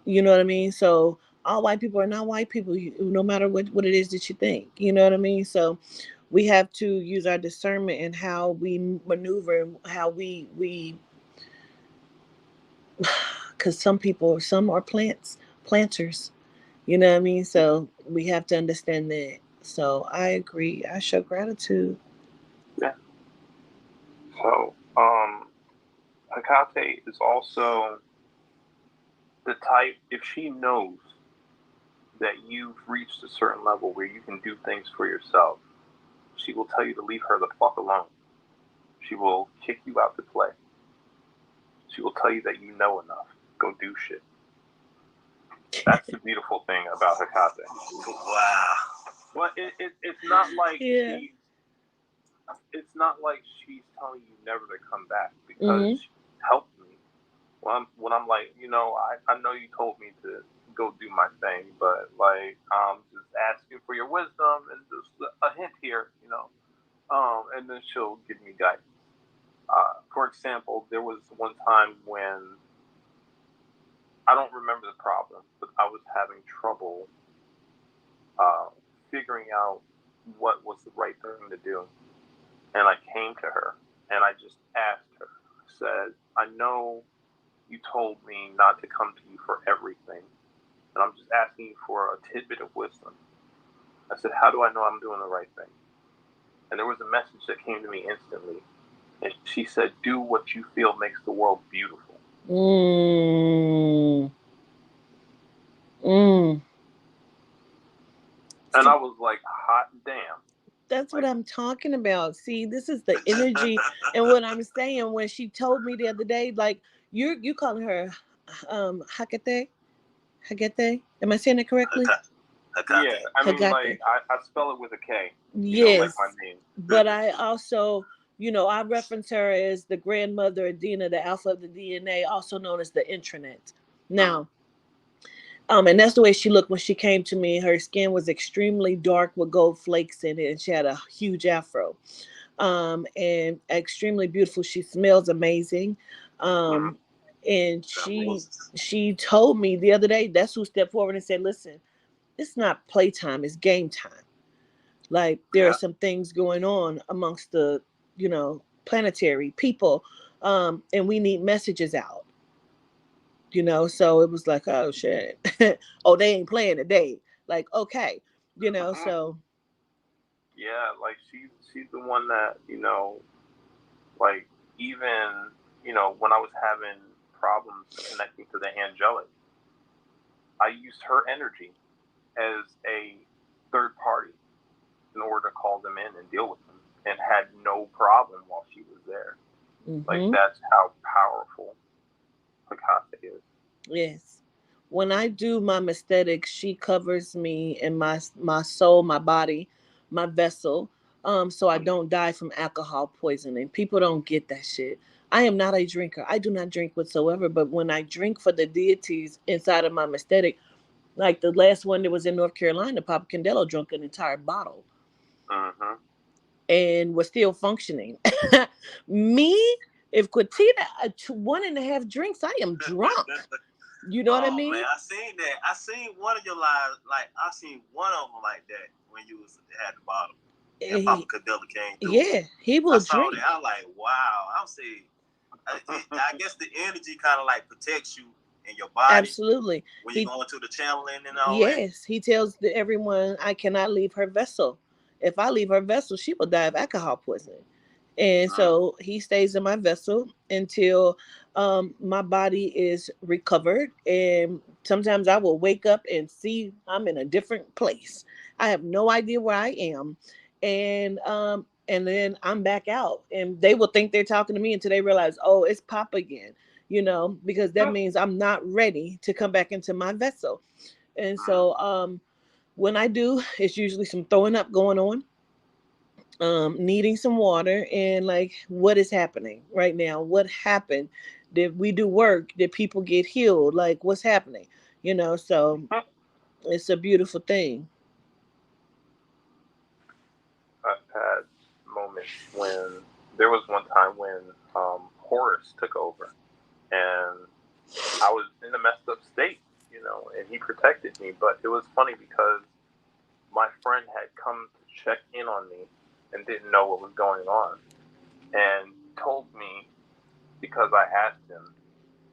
You know what I mean? So all white people are not white people, no matter what it is that you think. You know what I mean? So we have to use our discernment in how we maneuver and how we because some are planters. You know what I mean? So we have to understand that. So I agree. I show gratitude. Yeah. So, Hecate is also the type, if she knows that you've reached a certain level where you can do things for yourself, she will tell you to leave her the fuck alone. She will kick you out to play. She will tell you that you know enough. Go do shit. That's the beautiful thing about Hecate. Wow. But it's not like it's not like she's telling you never to come back because she helped me. When I'm like, you know, I know you told me to go do my thing, but like I'm just asking for your wisdom and just a hint here, you know. And then she'll give me guidance. For example, there was one time when I don't remember the problem, but I was having trouble figuring out what was the right thing to do. And I came to her and I just asked her, I said, I know you told me not to come to you for everything, and I'm just asking you for a tidbit of wisdom. I said, how do I know I'm doing the right thing? And there was a message that came to me instantly. And she said, do what you feel makes the world beautiful. And I was like, hot damn. That's what I'm talking about. See, this is the energy. And what I'm saying, when she told me the other day, like, you calling her Hecate? Hecate? Am I saying it correctly? Hecate. Yeah, I mean, Hecate. like, I spell it with a K. Yes, like my name. but I also, I reference her as the grandmother Adina, the alpha of the DNA, also known as the intranet. Now, and that's the way she looked when she came to me. Her skin was extremely dark with gold flakes in it, and she had a huge afro. And extremely beautiful. She smells amazing. And she told me the other day, that's who stepped forward and said, listen, it's not playtime, it's game time. Like there are some things going on amongst the, planetary people. And we need messages out. So it was like, oh shit. Oh, they ain't playing today. Like, okay. So yeah, like she's the one that, like even, when I was having problems connecting to the angelic, I used her energy as a third party in order to call them in and deal with them, and had no problem while she was there. Like, that's how powerful Hecate is. Yes. When I do my aesthetics, she covers me and my soul, my body, my vessel, so I don't die from alcohol poisoning. People don't get that shit. I am not a drinker. I do not drink whatsoever. But when I drink for the deities inside of my aesthetic, like the last one that was in North Carolina, Papa Candelo drank an entire bottle. And was still functioning. Me, if Quatita 1.5 drinks, I am drunk. You know what I mean? Man, I seen that. I seen one of your lives. Like I seen one of them like that when you had the bottle. And Papa Candelo came through. Yeah, he will drink. That. I was like, wow. I'm saying, I guess the energy kind of like protects you in your body. Absolutely. When you go into the channeling and all that. that. Yes, he tells everyone, I cannot leave her vessel. If I leave her vessel, she will die of alcohol poisoning. And so he stays in my vessel until my body is recovered. And sometimes I will wake up and see I'm in a different place. I have no idea where I am. And then I'm back out. And they will think they're talking to me until they realize, oh, it's Pop again. Because that means I'm not ready to come back into my vessel. And so when I do, it's usually some throwing up going on. Needing some water, and like, what is happening right now? What happened? Did we do work? Did people get healed? Like, what's happening? So it's a beautiful thing. I've had moments when there was one time when Horus took over, and I was in a messed up state, and he protected me. But it was funny because my friend had come to check in on me and didn't know what was going on, and told me, because I asked him,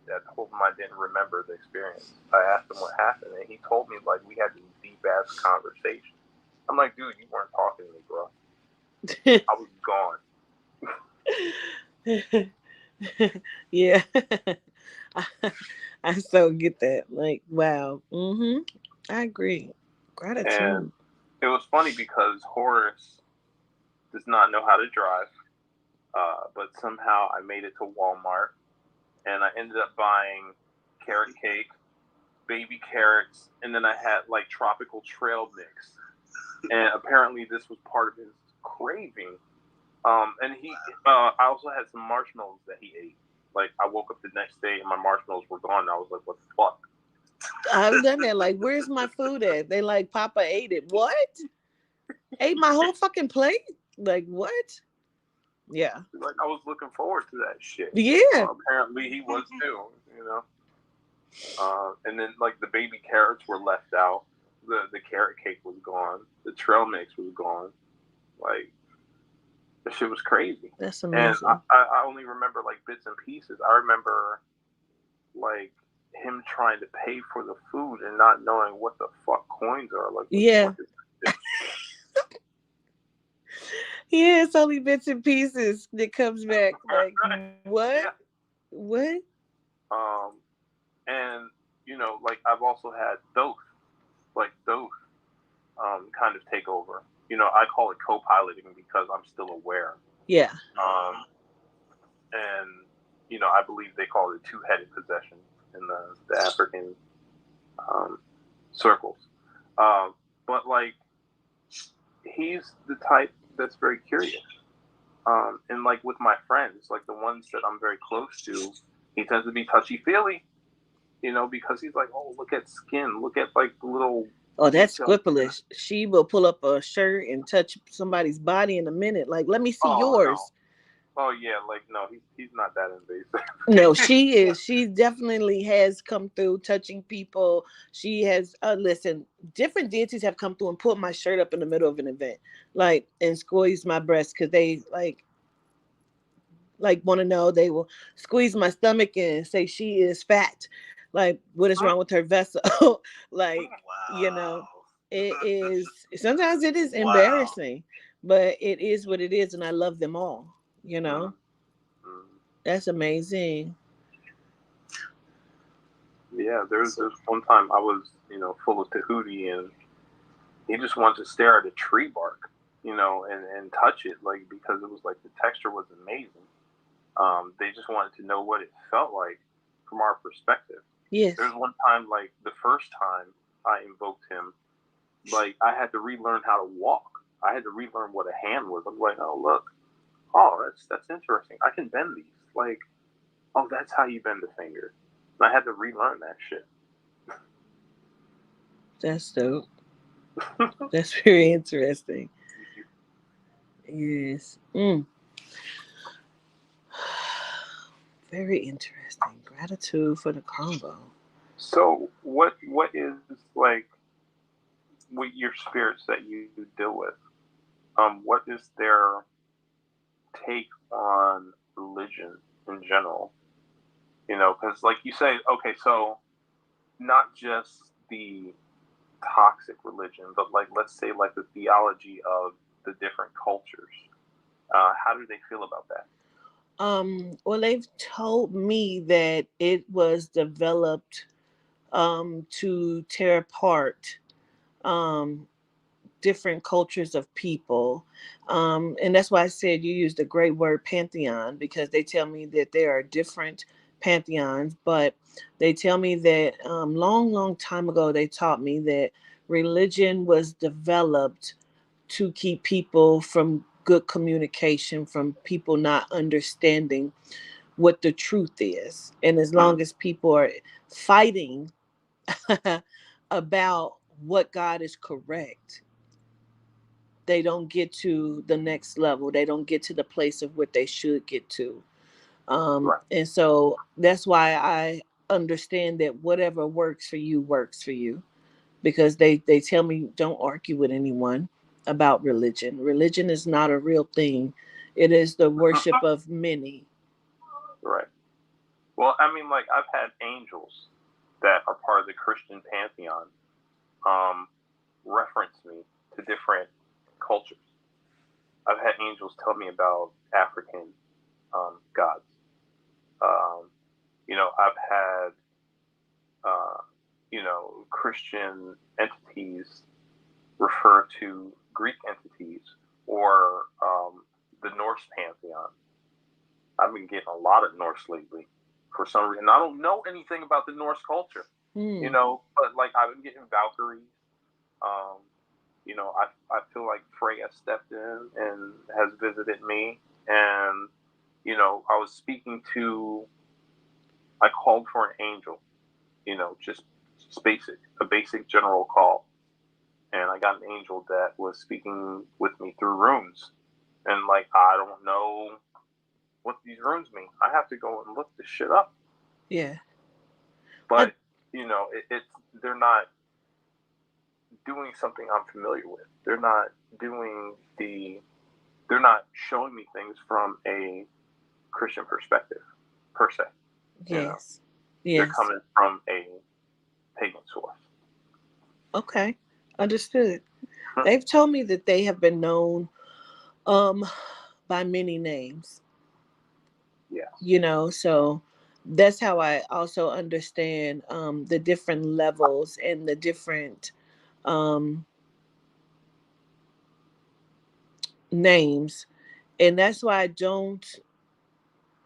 I told him I didn't remember the experience. I asked him what happened, and he told me, like, we had this deep ass conversation. I'm like, dude, you weren't talking to me, bro. I was gone. Yeah. I so get that. Like, wow. I agree. Gratitude. And it was funny because Horus does not know how to drive, but somehow I made it to Walmart, and I ended up buying carrot cake, baby carrots, and then I had like tropical trail mix. And apparently this was part of his craving. And I also had some marshmallows that he ate. Like, I woke up the next day and my marshmallows were gone, and I was like, what the fuck? I've done that. Like, where's my food at? They like, Papa ate it. What? Ate my whole fucking plate? Like, what? Yeah. Like, I was looking forward to that shit. Yeah. Apparently he was too, And then, like, the baby carrots were left out. The carrot cake was gone. The trail mix was gone. Like, the shit was crazy. That's amazing. And I only remember, like, bits and pieces. I remember, like, him trying to pay for the food and not knowing what the fuck coins are. Like, yeah. Yeah, it's only bits and pieces that comes back. Like, what? Yeah. What? And, like, I've also had Thoth kind of take over. I call it co-piloting because I'm still aware. Yeah. And, I believe they call it two-headed possession in the African circles. but like he's the type that's very curious. And like with my friends, like the ones that I'm very close to, he tends to be touchy-feely, you know, because he's like, oh, look at skin, look at like little. Oh, that's squipperlish. She will pull up a shirt and touch somebody's body in a minute. Like, let me see yours. No. Oh yeah, like no, he's not that invasive. No, she is. She definitely has come through touching people. She has listen, different deities have come through and put my shirt up in the middle of an event, like, and squeeze my breast because they like want to know. They will squeeze my stomach and say she is fat. Like, what is wrong with her vessel? Like, you know, it is, sometimes it is embarrassing, but it is what it is, and I love them all, you know. That's amazing. Yeah, there's one time I was, you know, full of Tahuti, and he just wanted to stare at a tree bark, you know, and touch it, like, because it was like the texture was amazing. They just wanted to know what it felt like from our perspective. Yes. There's one time, like the first time I invoked him, like I had to relearn how to walk. I had to relearn what a hand was. I'm like, oh look, oh that's interesting. I can bend these. Like, oh, that's how you bend a finger. And I had to relearn that shit. That's dope. That's very interesting. Yes. Very interesting. Gratitude for the combo. So what is like with your spirits that you deal with? What is their take on religion in general? You know, because like you say, okay, so not just the toxic religion, but like let's say like the theology of the different cultures. How do they feel about that? Well, they've told me that it was developed to tear apart different cultures of people. And that's why I said you used the great word pantheon, because they tell me that there are different pantheons, but they tell me that long time ago, they taught me that religion was developed to keep people from good communication, from people not understanding what the truth is. And as long as people are fighting about what God is correct, they don't get to the next level. They don't get to the place of what they should get to. Right. And so that's why I understand that whatever works for you, because they tell me don't argue with anyone about religion. Religion is not a real thing. It is the worship of many. Right. Well, I mean, like I've had angels that are part of the Christian pantheon reference me to different cultures. I've had angels tell me about African gods. You know, I've had you know, Christian entities refer to Greek entities or the Norse pantheon. I've been getting a lot of Norse lately for some reason. I don't know anything about the Norse culture, you know, but like I've been getting Valkyries. You know, I feel like Freya stepped in and has visited me, and you know, I called for an angel, you know, just a basic general call, and I got an angel that was speaking with me through runes, and like I don't know what these runes mean. I have to go and look this shit up. Yeah, but you know, they're not doing something I'm familiar with. They're not showing me things from a Christian perspective, per se. Yes. You know? They're coming from a pagan source. Okay, understood. They've told me that they have been known by many names. Yeah. You know, so that's how I also understand the different levels and the different names. And that's why I don't,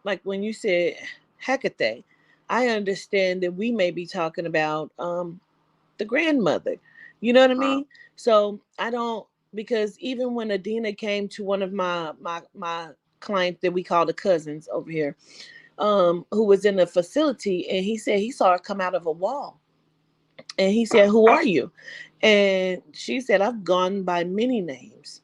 like when you said Hecate, I understand that we may be talking about the grandmother, You know what I mean? So I don't, because even when Adina came to one of my clients that we call the cousins over here, who was in a facility, and he said he saw her come out of a wall. And he said, "Who are you?" And she said, "I've gone by many names.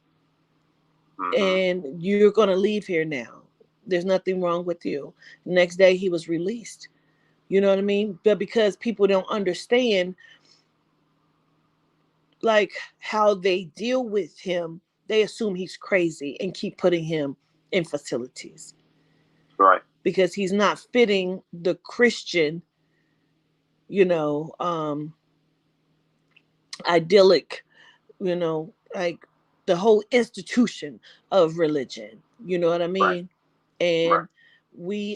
And you're going to leave here now. There's nothing wrong with you." Next day, he was released. You know what I mean? But because people don't understand, like, how they deal with him, they assume he's crazy and keep putting him in facilities. Right. Because he's not fitting the Christian, idyllic, like the whole institution of religion. You know what I mean? Right. And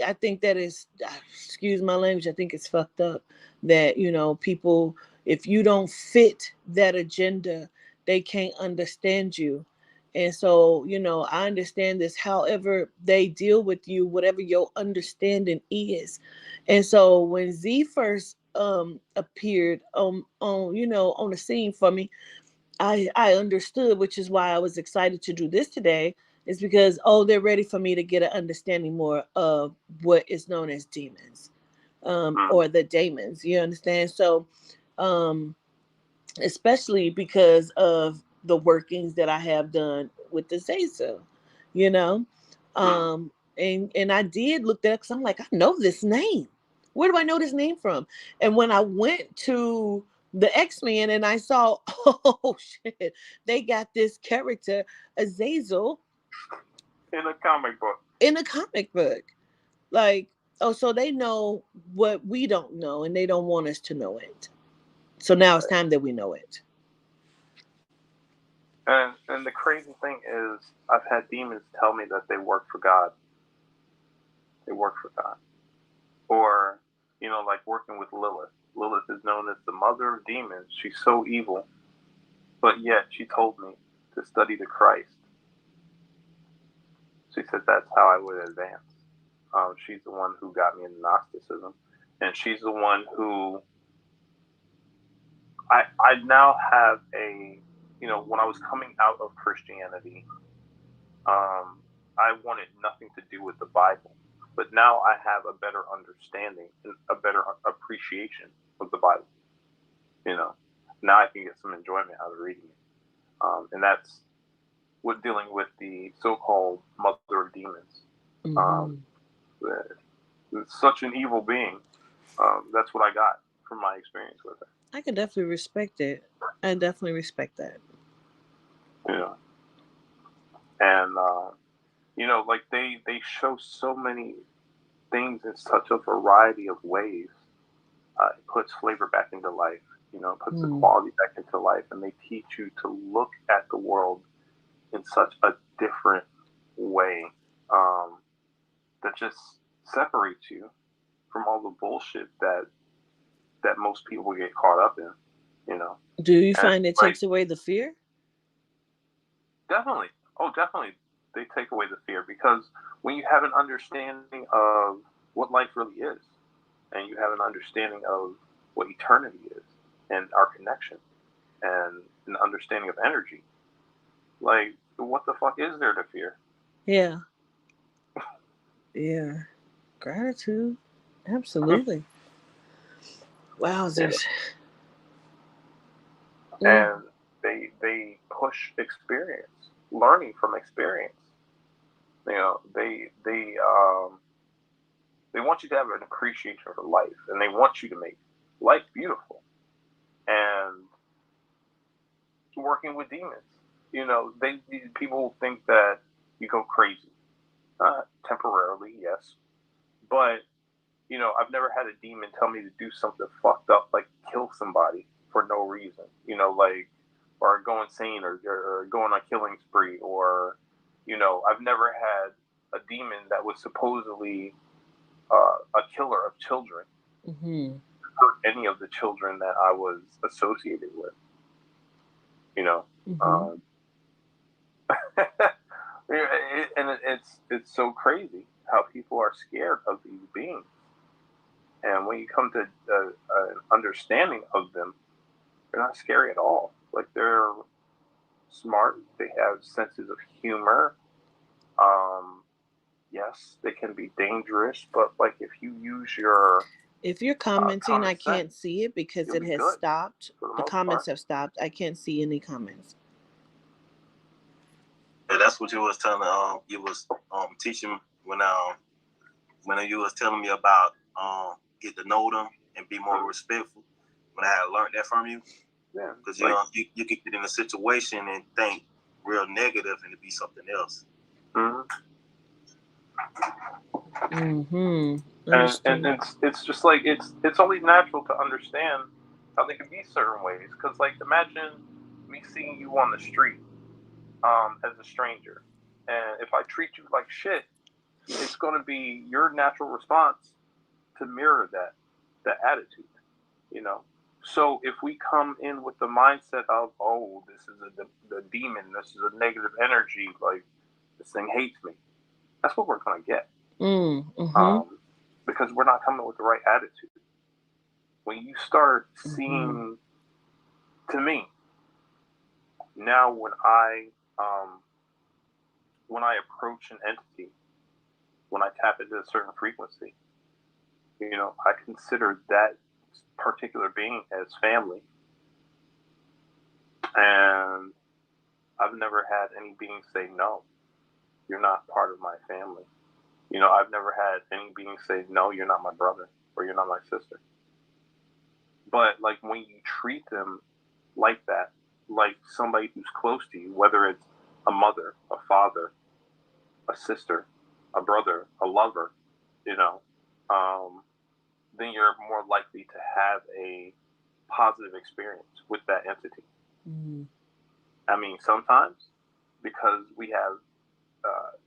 I think that is, excuse my language, I think it's fucked up that, people, if you don't fit that agenda, they can't understand you. And so, I understand this, however they deal with you, whatever your understanding is. And so when Z first appeared on the scene for me, I understood, which is why I was excited to do this today, is because, they're ready for me to get an understanding more of what is known as demons, or the Daemons. You understand? So, especially because of the workings that I have done with the Azazel, and I did look that up because I'm like, I know this name. Where do I know this name from? And when I went to the X-Men and I saw, oh shit, they got this character Azazel in a comic book. Like, so they know what we don't know, and they don't want us to know it. So now it's time that we know it. And the crazy thing is, I've had demons tell me that they work for God. They work for God. Or, like working with Lilith. Lilith is known as the mother of demons. She's so evil, but yet she told me to study the Christ. She said that's how I would advance. She's the one who got me into Gnosticism, and she's the one who I now have a, when I was coming out of Christianity, I wanted nothing to do with the Bible. But now I have a better understanding and a better appreciation of the Bible. Now I can get some enjoyment out of reading it. And that's what dealing with the so-called mother of demons. Such an evil being. That's what I got from my experience with her. I can definitely respect it. I definitely respect that. And, like they show so many things in such a variety of ways. It puts flavor back into life, puts the quality back into life, and they teach you to look at the world in such a different way, that just separates you from all the bullshit that most people get caught up in, Do you find it takes away the fear? Definitely. Oh, definitely. They take away the fear, because when you have an understanding of what life really is, and you have an understanding of what eternity is, and our connection, and an understanding of energy, like, what the fuck is there to fear? Yeah. Yeah. Gratitude. Absolutely. Wowzers. And they push experience, learning from experience. They want you to have an appreciation for life, and they want you to make life beautiful. And working with demons, people think that you go crazy, temporarily, yes, but I've never had a demon tell me to do something fucked up, like kill somebody for no reason, or go insane, or go on a killing spree, or I've never had a demon that was supposedly a killer of children hurt any of the children that I was associated with. And it's so crazy how people are scared of these beings, and when you come to an understanding of them, they're not scary at all. Like, they're smart. They have senses of humor. Yes, they can be dangerous, but like, if you use your If you're commenting, I common can't sense, see it because you'll it be has good stopped. for the The most comments part. have stopped. I can't see any comments. Yeah, that's what you was telling. You was teaching when you was telling me about get to know them and be more respectful. When I had learned that from you, Yeah, because like, you could get in a situation and think real negative and it be something else. Mm-hmm. and it's just like, it's only natural to understand how they can be certain ways. Because, like, imagine me seeing you on the street as a stranger, and if I treat you like shit, it's going to be your natural response to mirror that attitude, you know. So if we come in with the mindset of, oh, this is the demon, this is a negative energy, like, this thing hates me, that's what we're going to get. Because we're not coming with the right attitude. When you start seeing, to me, now when I approach an entity, when I tap into a certain frequency, you know, I consider that particular being as family. And I've never had any being say, no, you're not part of my family. You know, I've never had any being say, no, you're not my brother, or you're not my sister. But, like, when you treat them like that, like somebody who's close to you, whether it's a mother, a father, a sister, a brother, a lover, you know, then you're more likely to have a positive experience with that entity. I mean, sometimes, because we have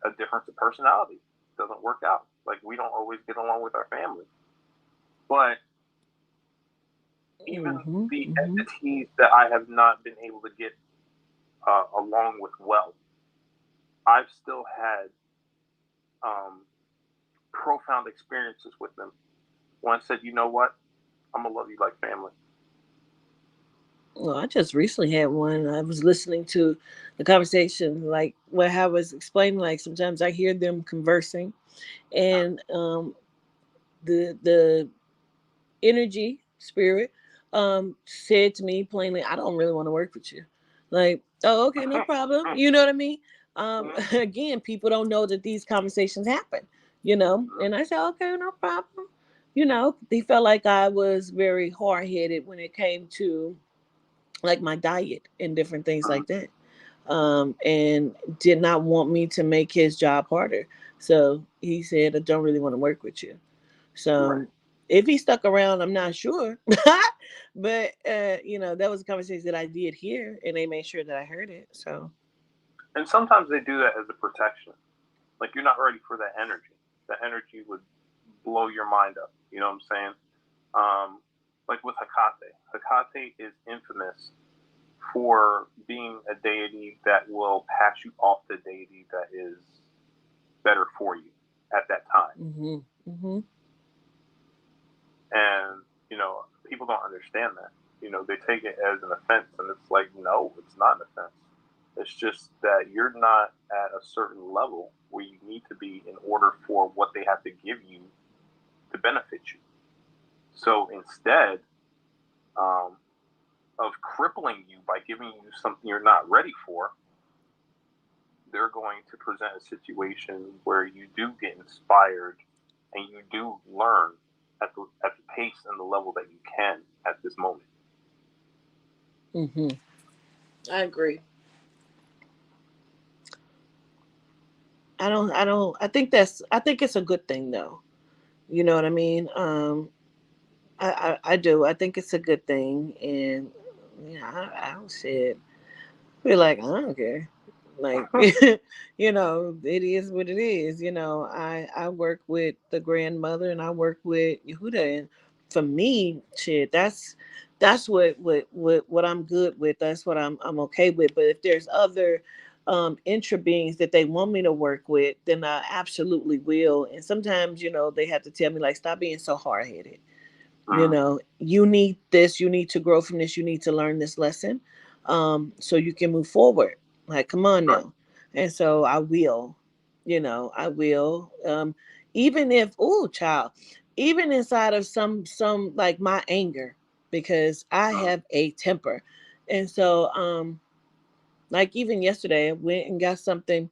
a difference of personality, it doesn't work out. Like, we don't always get along with our family. But even the entities that I have not been able to get along with well, I've still had profound experiences with them when I said, you know what, I'm going to love you like family. Well, I just recently had one. I was listening to the conversation, like what I was explaining. Like, sometimes I hear them conversing, and the energy spirit said to me plainly, I don't really want to work with you. Like, oh, okay, no problem. You know what I mean? Again, people don't know that these conversations happen, you know? And I said, okay, no problem. You know, they felt like I was very hard-headed when it came to, like, my diet and different things like that. And did not want me to make his job harder. So he said, I don't really want to work with you. So if he stuck around, I'm not sure. But, you know, that was a conversation that I did hear, and they made sure that I heard it. So. And sometimes they do that as a protection. Like, you're not ready for that energy. That energy would blow your mind up. You know what I'm saying? Like with Hecate. Hecate is infamous for being a deity that will pass you off the deity that is better for you at that time. And, you know, people don't understand that. You know, they take it as an offense, and it's like, no, it's not an offense. It's just that you're not at a certain level where you need to be in order for what they have to give you to benefit you. So instead of crippling you by giving you something you're not ready for, they're going to present a situation where you do get inspired and you do learn at the pace and the level that you can at this moment. I agree. I think it's a good thing, though. You know what I mean? I do. I think it's a good thing, and yeah, I don't see it. Feel like I don't care. Like, you know, it is what it is. You know, I work with the grandmother, and I work with Yehuda, and for me, shit, that's what I'm good with. That's what I'm okay with. But if there's other intra beings that they want me to work with, then I absolutely will. And sometimes, you know, they have to tell me, like, stop being so hard headed. You know, you need this, you need to grow from this, you need to learn this lesson. so you can move forward. Like, come on Right. now. And so I will, I will. Even if, oh, child, even inside of some like my anger, because I have a temper. And so, like even yesterday, I went and got something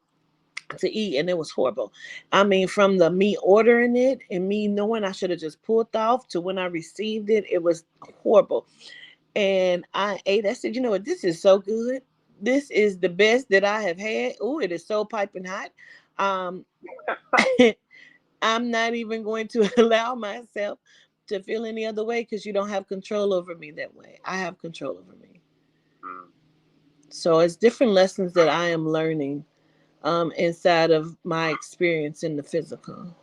to eat and it was horrible. I mean, from the me ordering it and me knowing I should have just pulled off to when I received it, it was horrible. And I ate. I said, you know what? This is so good. This is the best that I have had. Oh, it is so piping hot. Um, I'm not even going to allow myself to feel any other way because you don't have control over me that way. I have control over me. Mm. So it's different lessons that I am learning inside of my experience in the physical.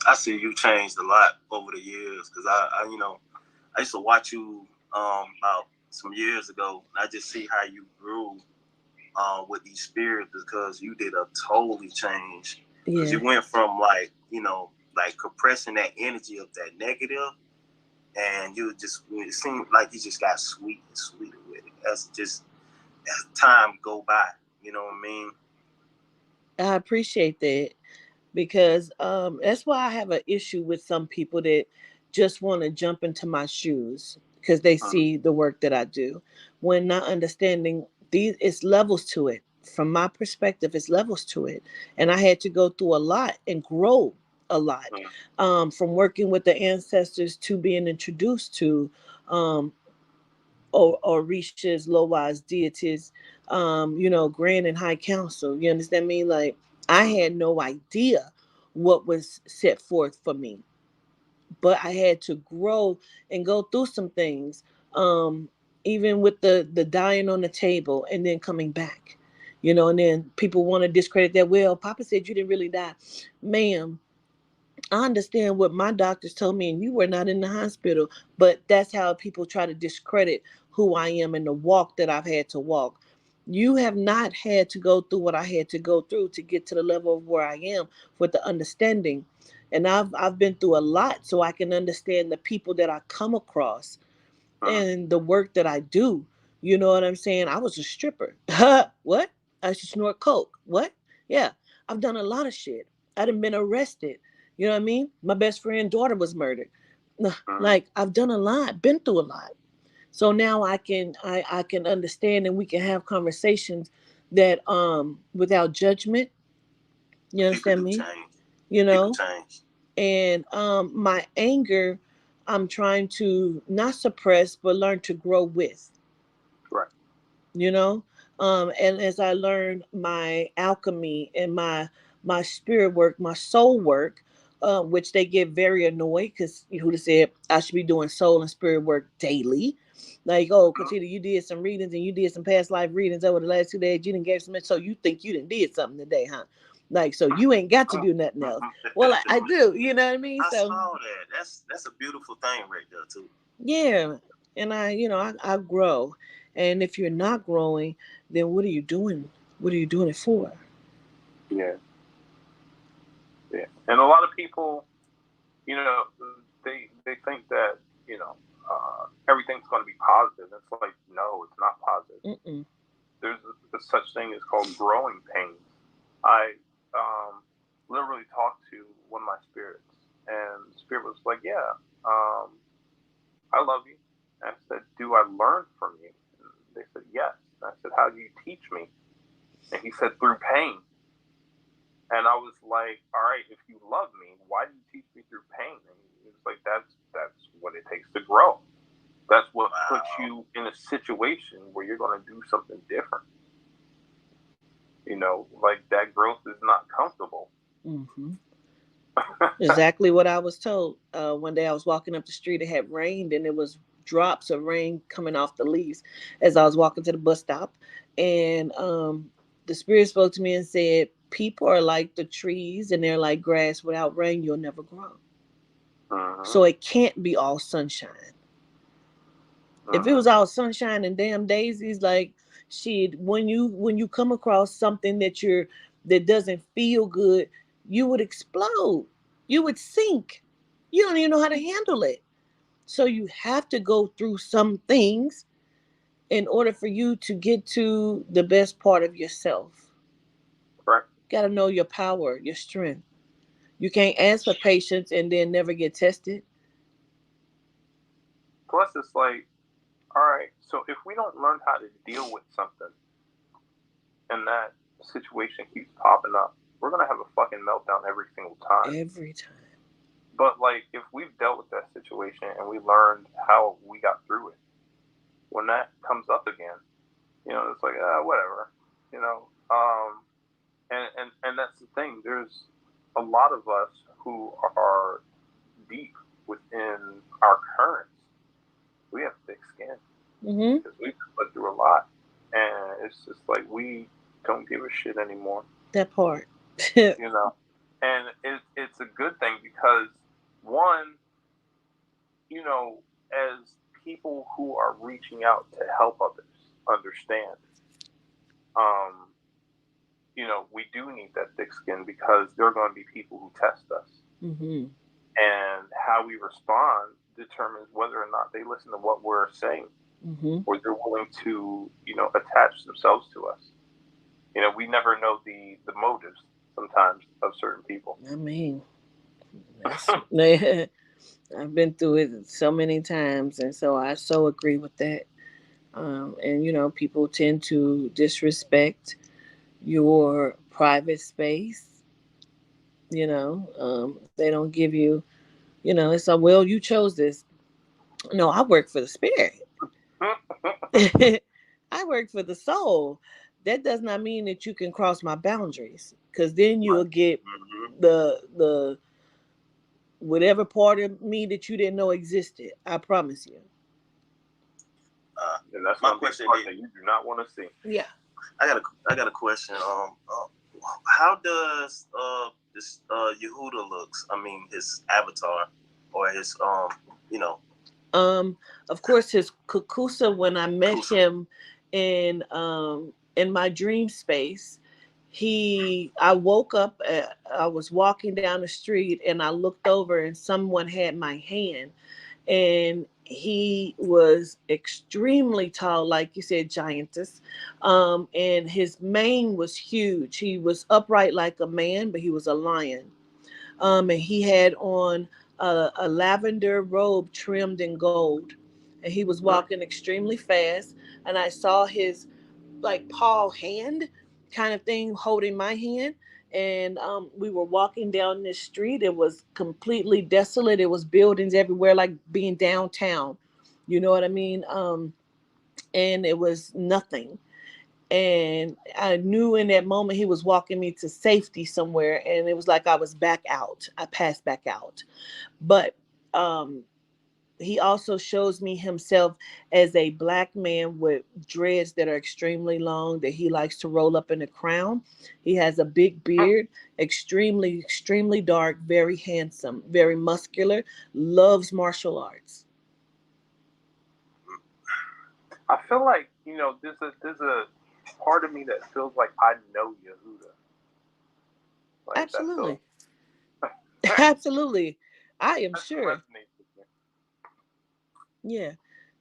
I see you changed a lot over the years because I I used to watch you about some years ago, and I just see how you grew with these spirits because you did a totally change. Because Yeah. you went from like like compressing that energy of that negative, and it seemed like you just got sweet and sweeter with it. That's just as time go by. You know what I mean? I appreciate that because that's why I have an issue with some people that just want to jump into my shoes because they see the work that I do when not understanding these it's levels to it. From my perspective, it's levels to it. And I had to go through a lot and grow a lot from working with the ancestors to being introduced to um, Orishas, Loas, deities, grand and high council. You understand me? Like I had no idea what was set forth for me, but I had to grow and go through some things. Even with the dying on the table and then coming back, and then people want to discredit that. Well, Papa said you didn't really die, ma'am. I understand what my doctors told me, and you were not in the hospital, but that's how people try to discredit who I am and the walk that I've had to walk. You have not had to go through what I had to go through to get to the level of where I am with the understanding. And I've been through a lot so I can understand the people that I come across and the work that I do. You know what I'm saying? I was a stripper. What? I used to snort coke. What? Yeah. I've done a lot of shit. I done been arrested. You know what I mean? My best friend's daughter was murdered. Like I've done a lot, been through a lot. So now I can understand and we can have conversations that without judgment. You People understand do me? change. You People know? change. And my anger I'm trying to not suppress but learn to grow with. Right. And as I learned my alchemy and my spirit work, my soul work, which they get very annoyed because who'd have said I should be doing soul and spirit work daily. Like, oh, Katina, you did some readings and you did some past life readings over the last 2 days. You didn't give some, so you think you didn't did something today, huh? Like, so you ain't got to do nothing else. Well, I do. You know what I mean? I So saw that. That's a beautiful thing right there too. yeah, and I grow, and if you're not growing, then what are you doing? What are you doing it for? Yeah. Yeah. And a lot of people, you know, they think that, everything's going to be positive. It's like, no, it's not positive. Mm-mm. There's a such thing as called growing pains. I literally talked to one of my spirits, and the spirit was like, yeah, I love you. And I said, do I learn from you? And they said, yes. And I said, how do you teach me? And he said, through pain. And I was like, all right, if you love me, why do you teach me through pain? And he was like, that's what it takes to grow. That's what puts you in a situation where you're going to do something different. Like that growth is not comfortable. Mm-hmm. Exactly what I was told. One day I was walking up the street. It had rained, and it was drops of rain coming off the leaves as I was walking to the bus stop. And the spirit spoke to me and said, "People are like the trees, and they're like grass. Without rain, you'll never grow. So it can't be all sunshine. If it was all sunshine and damn daisies, like shit, when you come across something that doesn't feel good, you would explode. You would sink. You don't even know how to handle it. So you have to go through some things in order for you to get to the best part of yourself. Correct. You got to know your power, your strength. You can't ask for patience and then never get tested. Plus, it's like, all right, so if we don't learn how to deal with something and that situation keeps popping up, we're going to have a fucking meltdown every single time. Every time. But, like, if we've dealt with that situation and we learned how we got through it, when that comes up again, you know, it's like, whatever, you know. And that's the thing. There's a lot of us who are deep within our currents. We have thick skin because we've put through a lot, and it's just like we don't give a shit anymore. That part. You know, and it's a good thing because, one, you know, as people who are reaching out to help others understand, you know, we do need that thick skin because there are going to be people who test us. And how we respond determines whether or not they listen to what we're saying, or they're willing to, you know, attach themselves to us. You know, we never know the motives sometimes of certain people. I mean, I've been through it so many times, and so I so agree with that. And you know, people tend to disrespect your private space. You know, they don't give you, you know, it's a, well, you chose this. No, I work for the spirit. I work for the soul. That does not mean that you can cross my boundaries, because then you'll get the whatever part of me that you didn't know existed. I promise you. And that's my question that you do not want to see. Yeah. I got a question. How does this Yehuda looks? I mean, his avatar or his you know. Of course, his Kukusa. When I met him in my dream space, I woke up. I was walking down the street and I looked over and someone had my hand, and he was extremely tall, like you said, giantess. And his mane was huge. He was upright like a man, but he was a lion. And he had on a lavender robe trimmed in gold, and he was walking extremely fast. And I saw his like paw hand kind of thing holding my hand, and we were walking down this street. It was completely desolate. It was buildings everywhere, like being downtown, you know what I mean. And it was nothing, and I knew in that moment he was walking me to safety somewhere, and it was like I was back out. I passed back out. But he also shows me himself as a black man with dreads that are extremely long, that he likes to roll up in a crown. He has a big beard, extremely dark, very handsome, very muscular, loves martial arts. I feel like, you know, there's a part of me that feels like I know Yehuda. Like, absolutely. Absolutely. I am sure. Yeah.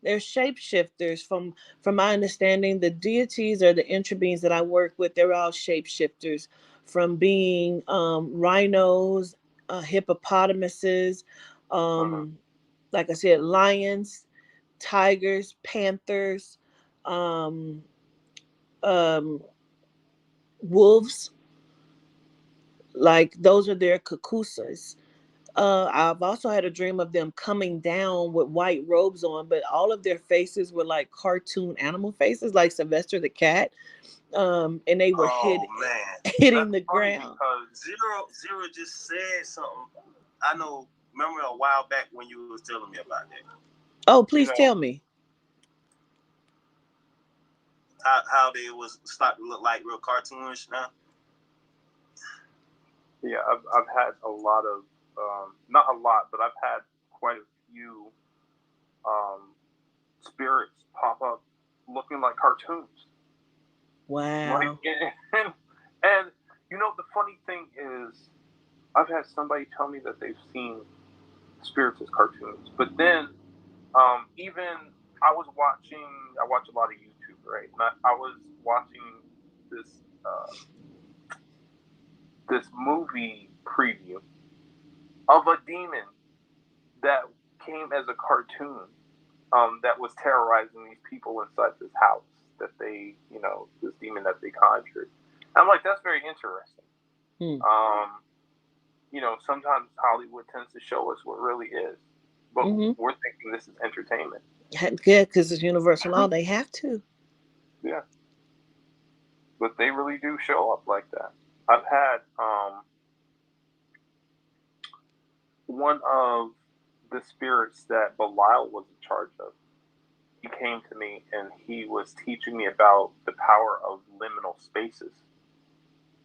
They're shapeshifters. From my understanding, the deities or the entry beings that I work with, they're all shapeshifters, from being rhinos, hippopotamuses, like I said, lions, tigers, panthers, um, wolves. Like those are their kakusas. I've also had a dream of them coming down with white robes on, but all of their faces were like cartoon animal faces, like Sylvester the cat. And they were hitting the ground. Xero just said something. I know. Remember a while back when you was telling me about that. Oh, please tell me. How they was starting to look like real cartoonish now. Yeah, I've had a lot of, not a lot, but I've had quite a few spirits pop up looking like cartoons. Wow. Like, and you know, the funny thing is, I've had somebody tell me that they've seen spirits as cartoons, but then even I watch a lot of YouTube, right? And I was watching this movie preview of a demon that came as a cartoon that was terrorizing these people inside this house that they, this demon that they conjured. I'm like, that's very interesting. Sometimes Hollywood tends to show us what really is, but we're thinking this is entertainment. Yeah, because it's universal law. They have to. Yeah. But they really do show up like that. I've had one of the spirits that Belial was in charge of. He came to me and he was teaching me about the power of liminal spaces.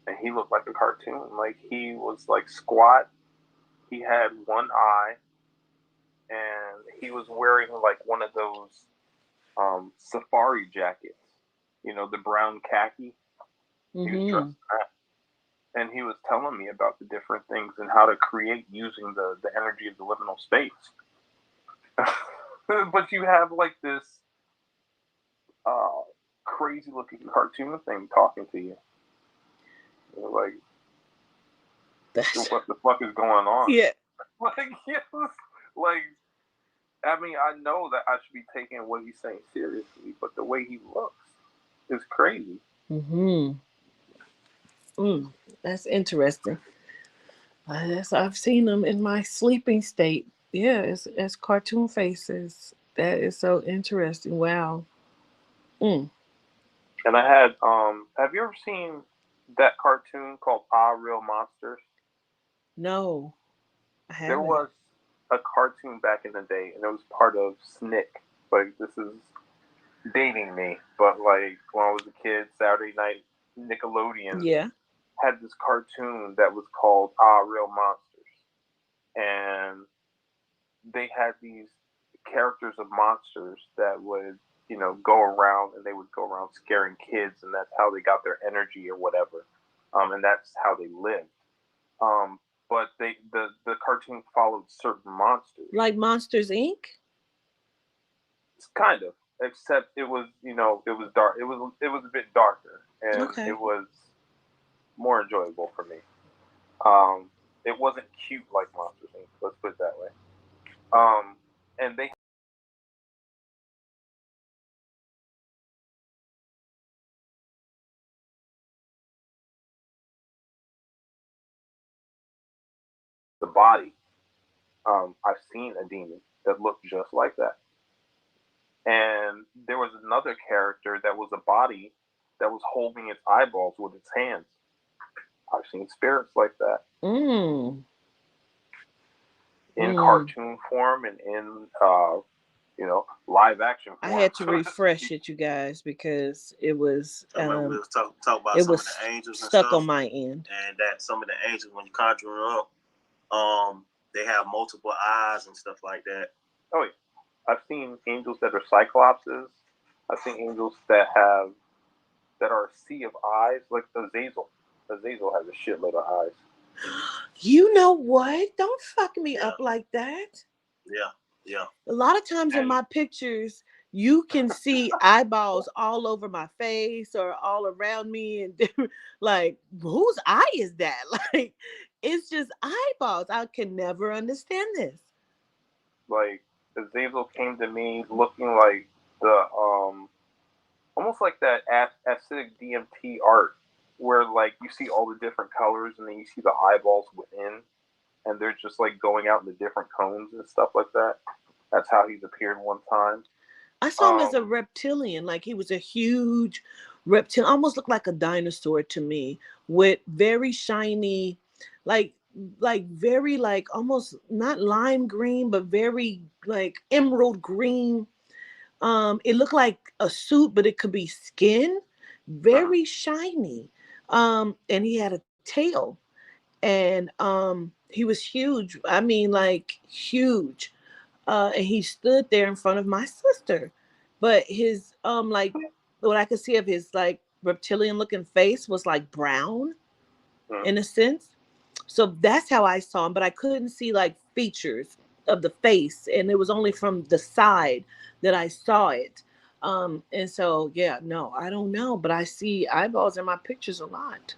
And he looked like a cartoon. Like, he was like squat. He had one eye. And he was wearing like one of those safari jackets. The brown khaki. He was dressed in that. And he was telling me about the different things and how to create using the energy of the liminal space. But you have like this crazy looking cartoon thing talking to you. Like, what the fuck is going on? Yeah. I mean, I know that I should be taking what he's saying seriously, but the way he looks is crazy. That's interesting. I've seen them in my sleeping state. Yeah, it's cartoon faces. That is so interesting. Wow. And I had, have you ever seen that cartoon called Real Monsters? No, I haven't. There was a cartoon back in the day, and it was part of Snick. Like, this is dating me, but like when I was a kid, Saturday night Nickelodeon had this cartoon that was called Real Monsters, and they had these characters of monsters that would go around, and they would go around scaring kids, and that's how they got their energy or whatever, and that's how they lived. But the cartoon followed certain monsters, like Monsters Inc. It's kind of, except it was it was dark. It was a bit darker, and it was more enjoyable for me. It wasn't cute like Monsters Inc. Let's put it that way. And they the body. I've seen a demon that looked just like that. And there was another character that was a body that was holding its eyeballs with its hands. I've seen spirits like that. In cartoon form and in live action form. I had to refresh it, you guys, because it was we was talk about it some was of the angels and stuck stuff, on my end. And that some of the angels, when you conjure them up, they have multiple eyes and stuff like that. Oh yeah. I've seen angels that are cyclopses. I've seen angels that are a sea of eyes, like Azazel. Azazel has a shitload of eyes. You know what? Don't fuck me up like that. Yeah. A lot of times in my pictures, you can see eyeballs all over my face or all around me, and like, whose eye is that? Like, it's just eyeballs. I can never understand this. Like, Azazel came to me looking like the almost like that acidic DMT art, where like you see all the different colors and then you see the eyeballs within, and they're just like going out in the different cones and stuff like that. That's how he's appeared one time. I saw him as a reptilian, like he was a huge reptilian, almost looked like a dinosaur to me, with very shiny, like very like almost not lime green, but very like emerald green. It looked like a suit, but it could be skin, very shiny. And he had a tail, and he was huge. I mean, like huge. And he stood there in front of my sister, but his like what I could see of his like reptilian looking face was like brown in a sense. So that's how I saw him, but I couldn't see like features. of the face, and it was only from the side that I saw it. And so yeah, no, I don't know, but I see eyeballs in my pictures a lot.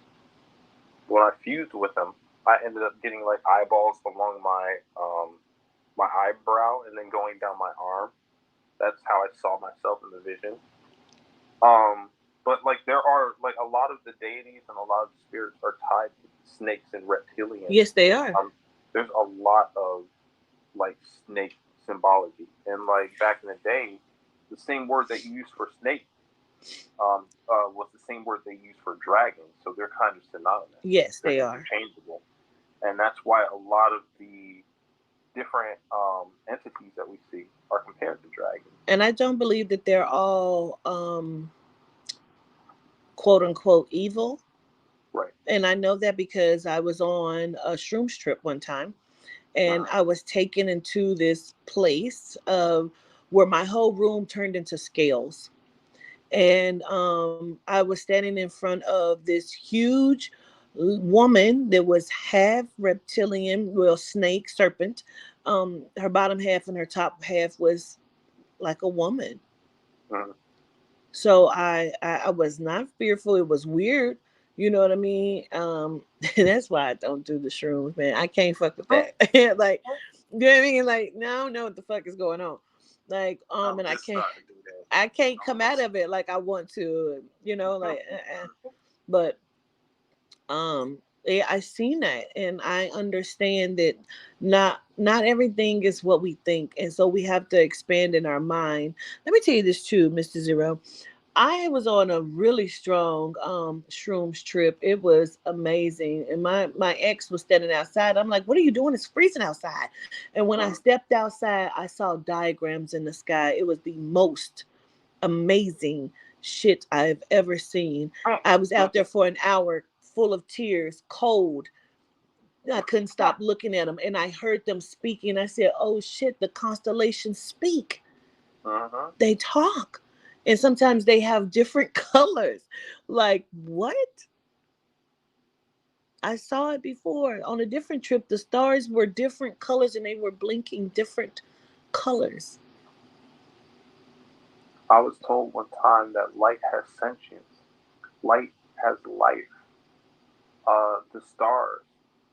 When I fused with them, I ended up getting like eyeballs along my my eyebrow and then going down my arm. That's how I saw myself in the vision. But like there are like a lot of the deities and a lot of the spirits are tied to snakes and reptilians. Yes, they are. There's a lot of like snake symbology, and like back in the day, the same word that you use for snake was the same word they use for dragon. So they're kind of synonymous. Yes, they're they are interchangeable, and that's why a lot of the different entities that we see are compared to dragons. And I don't believe that they're all quote unquote evil. Right. And I know that because I was on a shrooms trip one time, and I was taken into this place where my whole room turned into scales. And I was standing in front of this huge woman that was half reptilian, well, snake, serpent. Her bottom half and her top half was like a woman. So I was not fearful. It was weird. You know what I mean? That's why I don't do the shrooms, man. I can't fuck with that. Like, you know what I mean? Like, now I don't know what the fuck is going on. Like, and I can't come out of it like I want to, you know, like, but, yeah, I seen that, and I understand that not everything is what we think, and so we have to expand in our mind. Let me tell you this too, Mr. Xero. I was on a really strong shrooms trip. It was amazing. And my ex was standing outside. I'm like, what are you doing? It's freezing outside. And when I stepped outside, I saw diagrams in the sky. It was the most amazing shit I've ever seen. I was out there for an hour full of tears, cold. I couldn't stop looking at them. And I heard them speaking. I said, oh shit, the constellations speak. They talk. And sometimes they have different colors. Like, what? I saw it before on a different trip. The stars were different colors and they were blinking different colors. I was told one time that light has sentience. Light has life. The stars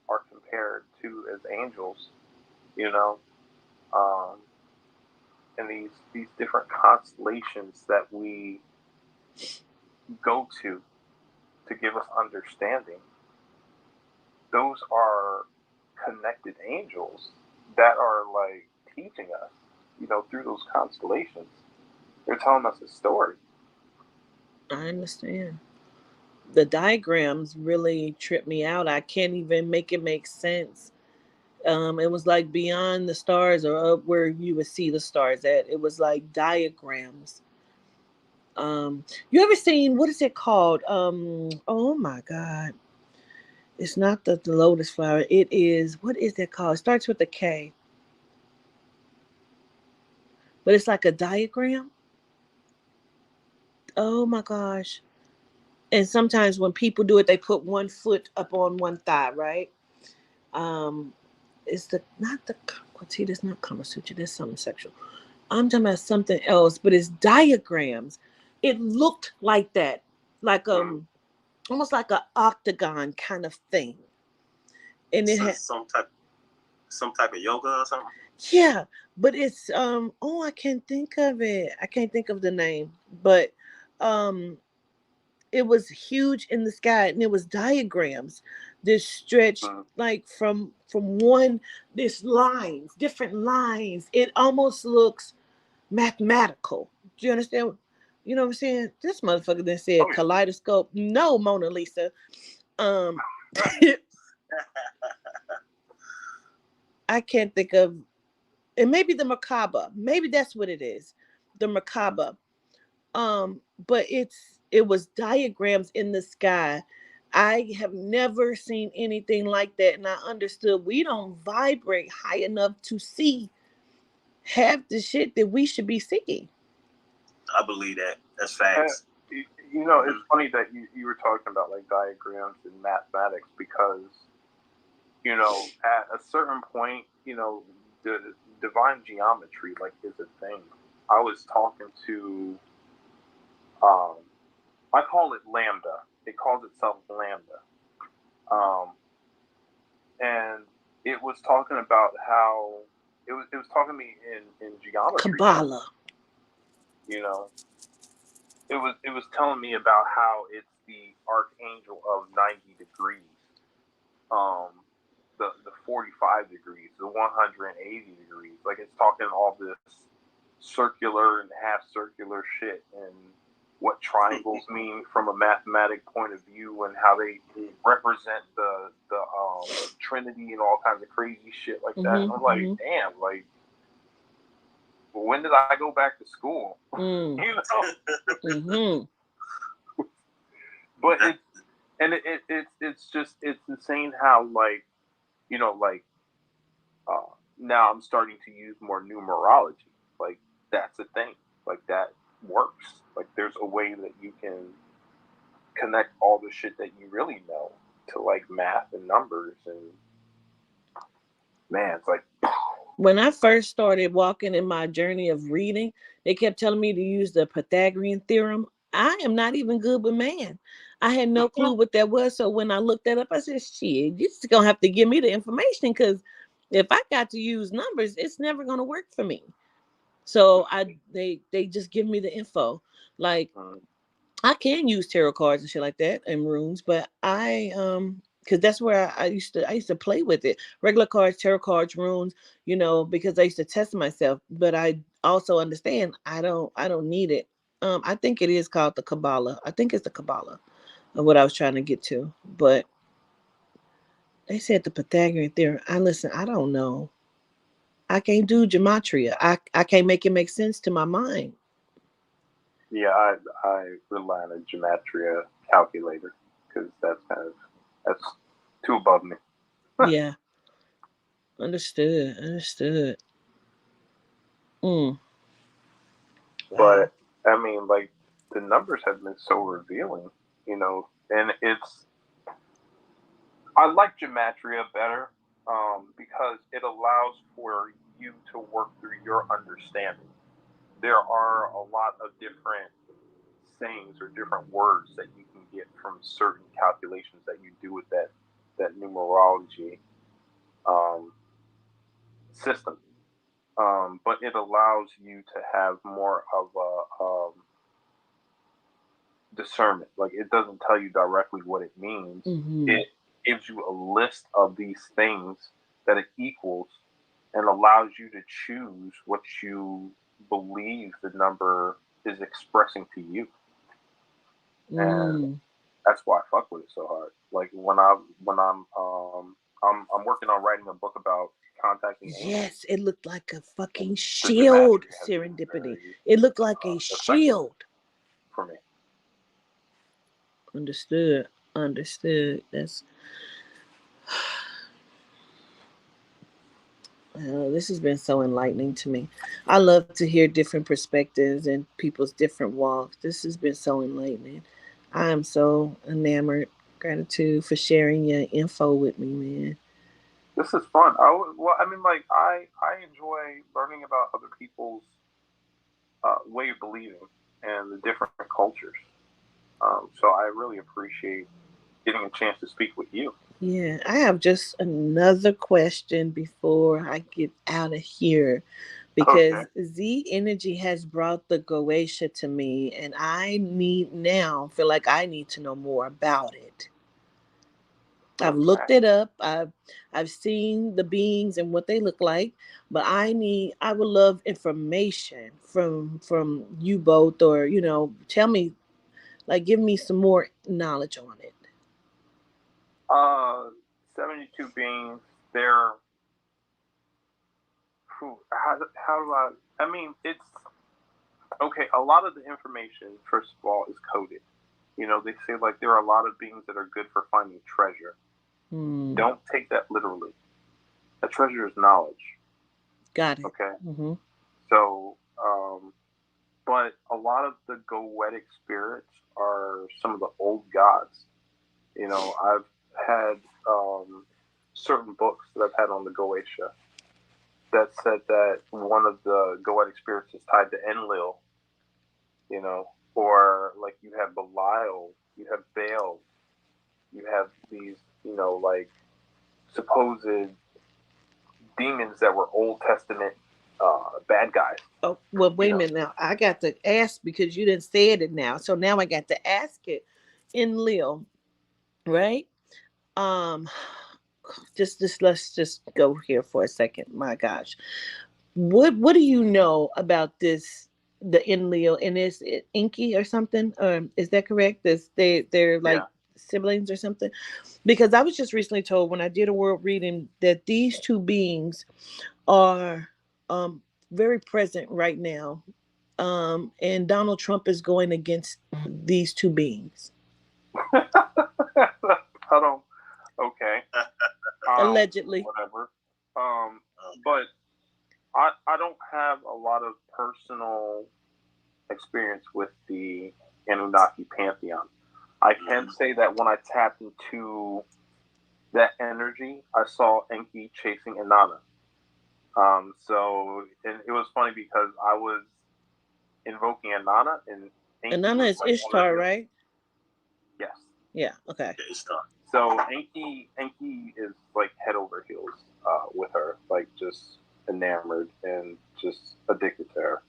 are compared to as angels, you know, and these different constellations that we go to give us understanding. Those are connected angels that are like teaching us, you know, through those constellations. They're telling us a story. I understand. The diagrams really trip me out. I can't even make it make sense. It was like beyond the stars or up where you would see the stars at. It was like diagrams. You ever seen, what is it called? Oh my God. It's not the lotus flower. It is, what is that called? It starts with a K. But it's like a diagram. Oh my gosh. And sometimes when people do it, they put one foot up on one thigh, right? It's not the, see, that's not Kama Sutra. That's something sexual. I'm talking about something else, but it's diagrams. It looked like that, like almost like an octagon kind of thing. And it had some type of yoga or something. Yeah, but it's oh, I can't think of it. I can't think of the name, but it was huge in the sky, and it was diagrams that stretched like from one, this lines, different lines. It almost looks mathematical. Do you understand? You know what I'm saying? This motherfucker then said kaleidoscope. No, Mona Lisa. I can't think of, and maybe the Merkaba. Maybe that's what it is. The Merkaba. But it was diagrams in the sky. I have never seen anything like that, and I understood we don't vibrate high enough to see half the shit that we should be seeing. I believe that. That's facts. You know, it's funny that you were talking about like diagrams and mathematics, because, you know, at a certain point, you know, divine geometry like is a thing. I was talking to, I call it Lambda. It calls itself Lambda, and it was talking about how it was talking to me in geometry. Kabbalah. You know, it was telling me about how it's the archangel of 90 degrees, the 45 degrees, the 180 degrees. Like it's talking all this circular and half circular shit and what triangles mean from a mathematic point of view and how they represent the Trinity and all kinds of crazy shit like that. And I'm like, damn, like, when did I go back to school? You know? But it's insane how, like, you know, like, now I'm starting to use more numerology. Like, that's a thing. Like, that works. Like, there's a way that you can connect all the shit that you really know to, like, math and numbers. And, man, it's like... When I first started walking in my journey of reading, they kept telling me to use the Pythagorean theorem. I am not even good with math. I had no clue what that was. So when I looked that up, I said, shit, you're just going to have to give me the information, because if I got to use numbers, it's never going to work for me. So they just give me the info. Like, I can use tarot cards and shit like that and runes, but because that's where I used to play with it. Regular cards, tarot cards, runes, you know, because I used to test myself. But I also understand I don't need it. I think it is called the Kabbalah. I think it's the Kabbalah of what I was trying to get to. But they said the Pythagorean theorem. I don't know. I can't do gematria. I can't make it make sense to my mind. Yeah, I rely on a gematria calculator because that's too above me. Yeah. Understood. But I mean, like, the numbers have been so revealing, you know, and I like gematria better because it allows for you to work through your understanding. There are a lot of different sayings or different words that you can get from certain calculations that you do with that numerology system. But it allows you to have more of a discernment. Like, it doesn't tell you directly what it means. It gives you a list of these things that it equals and allows you to choose what you believe the number is expressing to you. And that's why I fuck with it so hard. Like, when I'm working on writing a book about contacting angels. Yes, it looked like a fucking shield. Serendipity. It looked like a shield for me. Understood. That's this has been so enlightening to me. I love to hear different perspectives and people's different walks. This has been so enlightening. I am so enamored. Gratitude for sharing your info with me, man. This is fun. I enjoy learning about other people's way of believing and the different cultures. So I really appreciate getting a chance to speak with you. Yeah, I have just another question before I get out of here, because ZEnergy has brought the Goetia to me, and I feel like I need to know more about it. I've looked it up. I've seen the beings and what they look like, but I would love information from you both, or tell me, like, give me some more knowledge on it. 72 beings. They're how do I mean, it's okay. A lot of the information, first of all, is coded. You know, they say, like, there are a lot of beings that are good for finding treasure. Don't take that literally. A treasure is knowledge. Got it. Okay. So, but a lot of the Goetic spirits are some of the old gods. You know, I've had certain books that I've had on the Goetia that said that one of the Goetic spirits is tied to Enlil, you know, or like you have Belial, you have Baal, you have these, you know, like supposed demons that were Old Testament bad guys. Oh, well, wait a minute now. I got to ask because you didn't say it now. So now I got to ask it in Lil, right? Just let's just go here for a second. My gosh. What do you know about this, the Enlil, and is it Inky or something? Is that correct? They're like siblings or something? Because I was just recently told when I did a world reading that these two beings are very present right now. And Donald Trump is going against these two beings. I don't. Okay. Allegedly. Whatever. But I don't have a lot of personal experience with the Anunnaki pantheon. I can say that when I tapped into that energy, I saw Enki chasing Inanna. So and it was funny because I was invoking Inanna, and Inanna is like Ishtar, right? Yes. Yeah. Okay. Ishtar. So Enki is like head over heels with her, like just enamored and just addicted to her.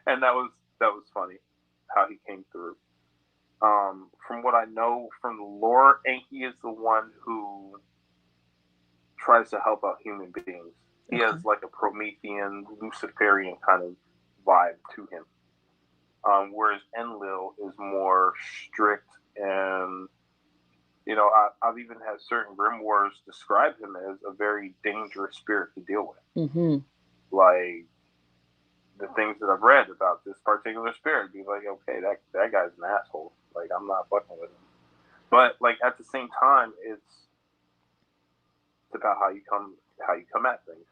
And that was funny how he came through. From what I know from the lore, Enki is the one who tries to help out human beings. He has like a Promethean, Luciferian kind of vibe to him. Whereas Enlil is more strict, and you know, I've even had certain grimoires describe him as a very dangerous spirit to deal with. Mm-hmm. Like the things that I've read about this particular spirit, be like, okay, that guy's an asshole. Like I'm not fucking with him. But like at the same time, it's about how you come at things.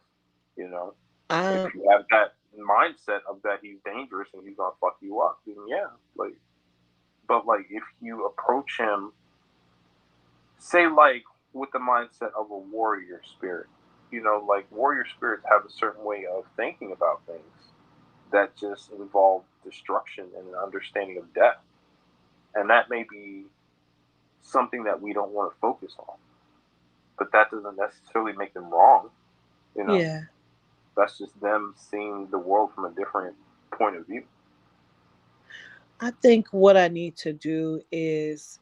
You know, if you have that mindset of that he's dangerous and he's gonna fuck you up, then yeah, like. But like if you approach him, say like with the mindset of a warrior spirit, you know, like warrior spirits have a certain way of thinking about things that just involve destruction and an understanding of death, and that may be something that we don't want to focus on. But that doesn't necessarily make them wrong, you know. Yeah. That's just them seeing the world from a different point of view. I think what I need to do is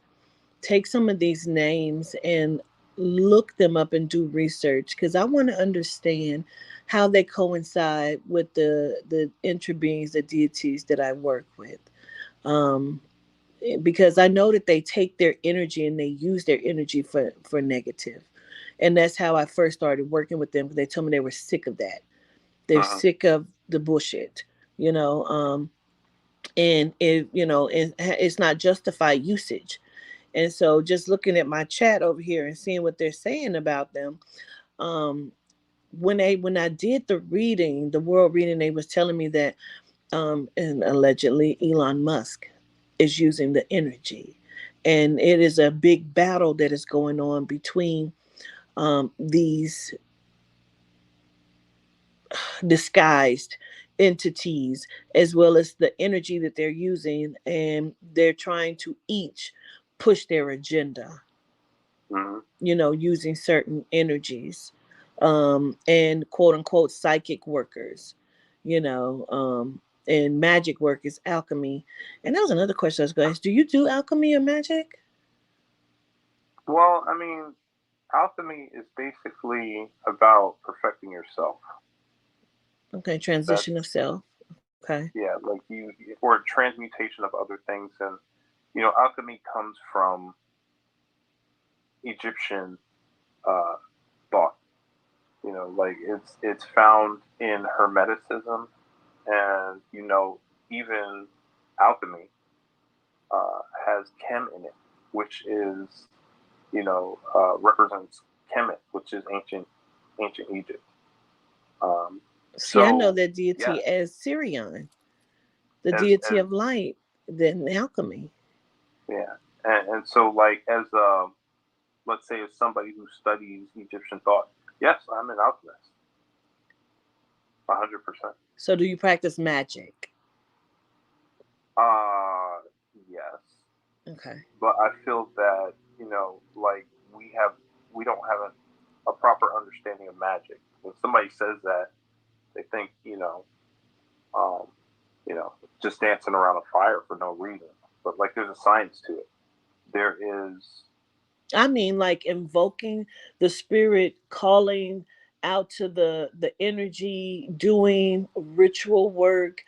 take some of these names and look them up and do research, because I want to understand how they coincide with the intra-beings, the deities that I work with. Because I know that they take their energy and they use their energy for negative. And that's how I first started working with them, because they told me they were sick of that. They're sick of the bullshit, you know. And it's not justified usage. And so just looking at my chat over here and seeing what they're saying about them, when I did the reading, the world reading, they was telling me that and allegedly Elon Musk is using the energy. And it is a big battle that is going on between these disguised entities, as well as the energy that they're using, and they're trying to each push their agenda, you know, using certain energies, and quote unquote psychic workers, you know, and magic workers, alchemy. And that was another question I was going to ask: do you do alchemy or magic? Well, I mean, alchemy is basically about perfecting yourself. Okay, transition of self. Okay. Yeah, like or transmutation of other things. And, you know, alchemy comes from Egyptian thought. You know, like it's found in Hermeticism, and, you know, even alchemy has Chem in it, which is, you know, represents Kemet, which is ancient Egypt. See, I know that deity as Sirion, the deity of light, then alchemy. Yeah, and so like as let's say as somebody who studies Egyptian thought, Yes, I'm an alchemist. 100%. So do you practice magic? Yes. Okay. But I feel that, like we don't have a proper understanding of magic. When somebody says that, they think, um, just dancing around a fire for no reason. But like, there's a science to it. There is. I mean, like invoking the spirit, calling out to the energy, doing ritual work,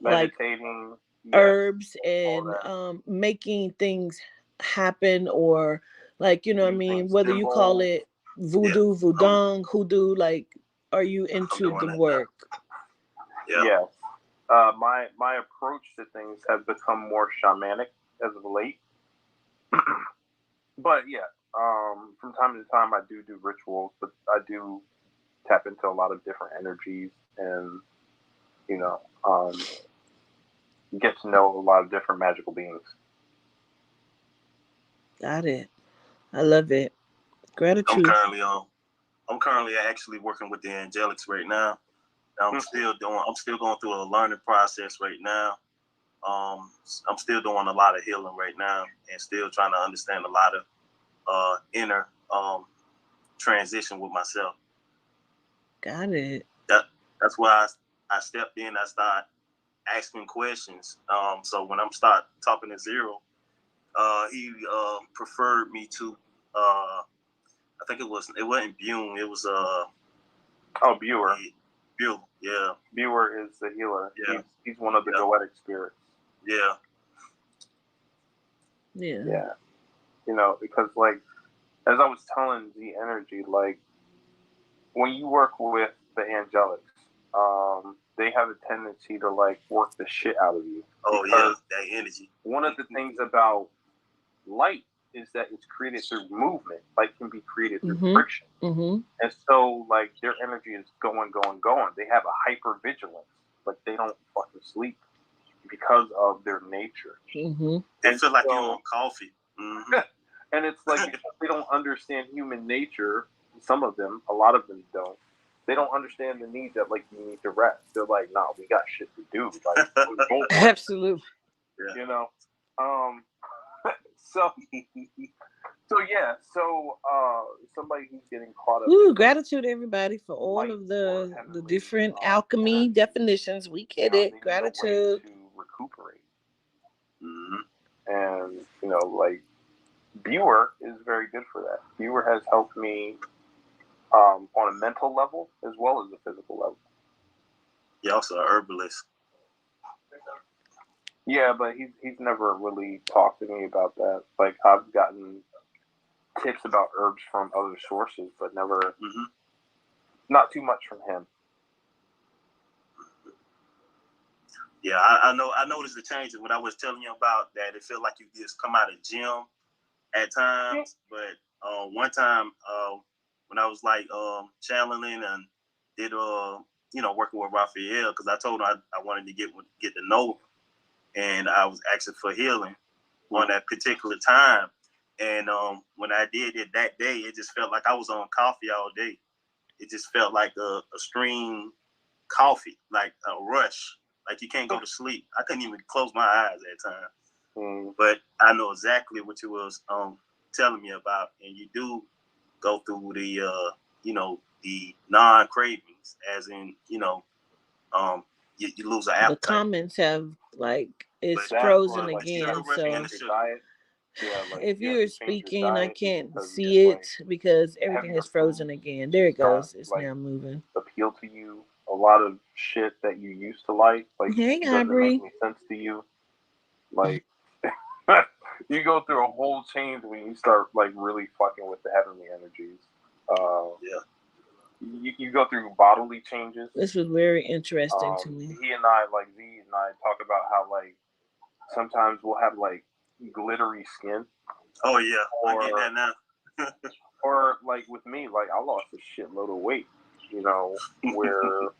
like Meditating, yes, herbs all and that. making things happen, or like, what I mean, whether you call Symbols. it voodoo, voodoo, hoodoo, like, are you into the work? Yes. My approach to things has become more shamanic as of late. But yeah, from time to time I do rituals, but I do tap into a lot of different energies and, get to know a lot of different magical beings. Got it. I love it. Gratitude. I'm currently actually working with the Angelics right now. I'm still going through a learning process right now. I'm still doing a lot of healing right now and still trying to understand a lot of inner transition with myself. Got it. That's why I stepped in. I started asking questions. So when I'm start talking to Xero, he preferred me to. I think it wasn't Bune. It was Buer. Buer, yeah. Buer is the healer. Yeah. He's one of the Goetic spirits. Yeah. Yeah. Because like, as I was telling ZEnergy, like, when you work with the Angelics, they have a tendency to like work the shit out of you. Oh yeah, that energy. One of the things about light is that it's created through movement. Light can be created through friction. And so like their energy is going. They have a hyper vigilance, but they don't fucking sleep because of their nature. They feel like you're on coffee. And it's like, because they don't understand human nature. Some of them, a lot of them don't. They don't understand the need that like you need to rest. They're like, nah, we got shit to do. Like, absolutely. So somebody who's getting caught up. Ooh, gratitude everybody for all of the different alchemy definitions. We get it. Gratitude. To recuperate. And like, Buer is very good for that. Buer has helped me on a mental level as well as a physical level. He also a herbalist. Yeah, but he's never really talked to me about that. Like, I've gotten tips about herbs from other sources, but never, not too much from him. Yeah, I know. I noticed the changes when I was telling you about that. It felt like you just come out of gym at times, but one time when I was like channeling and did working with Raphael, because I told him I wanted to get to know him, and I was asking for healing on that particular time. And when I did it that day, it just felt like I was on coffee all day. It just felt like a stream coffee, like a rush, like you can't go to sleep. I couldn't even close my eyes at that time. But I know exactly what you was telling me about, and you do go through the the non-cravings, as in you lose an appetite. The comments have it's frozen again. So if you're speaking, I can't see it because everything is frozen again. There it goes. It's now moving. Appeal to you. A lot of shit that you used to like hey, doesn't Ivory. make any sense to you. Like, you go through a whole change when you start like really fucking with the heavenly energies. You go through bodily changes. This was very interesting to me. Z and I talk about how like sometimes we'll have like glittery skin. Oh yeah, I get that now. Or like with me, like I lost a shitload of weight. Where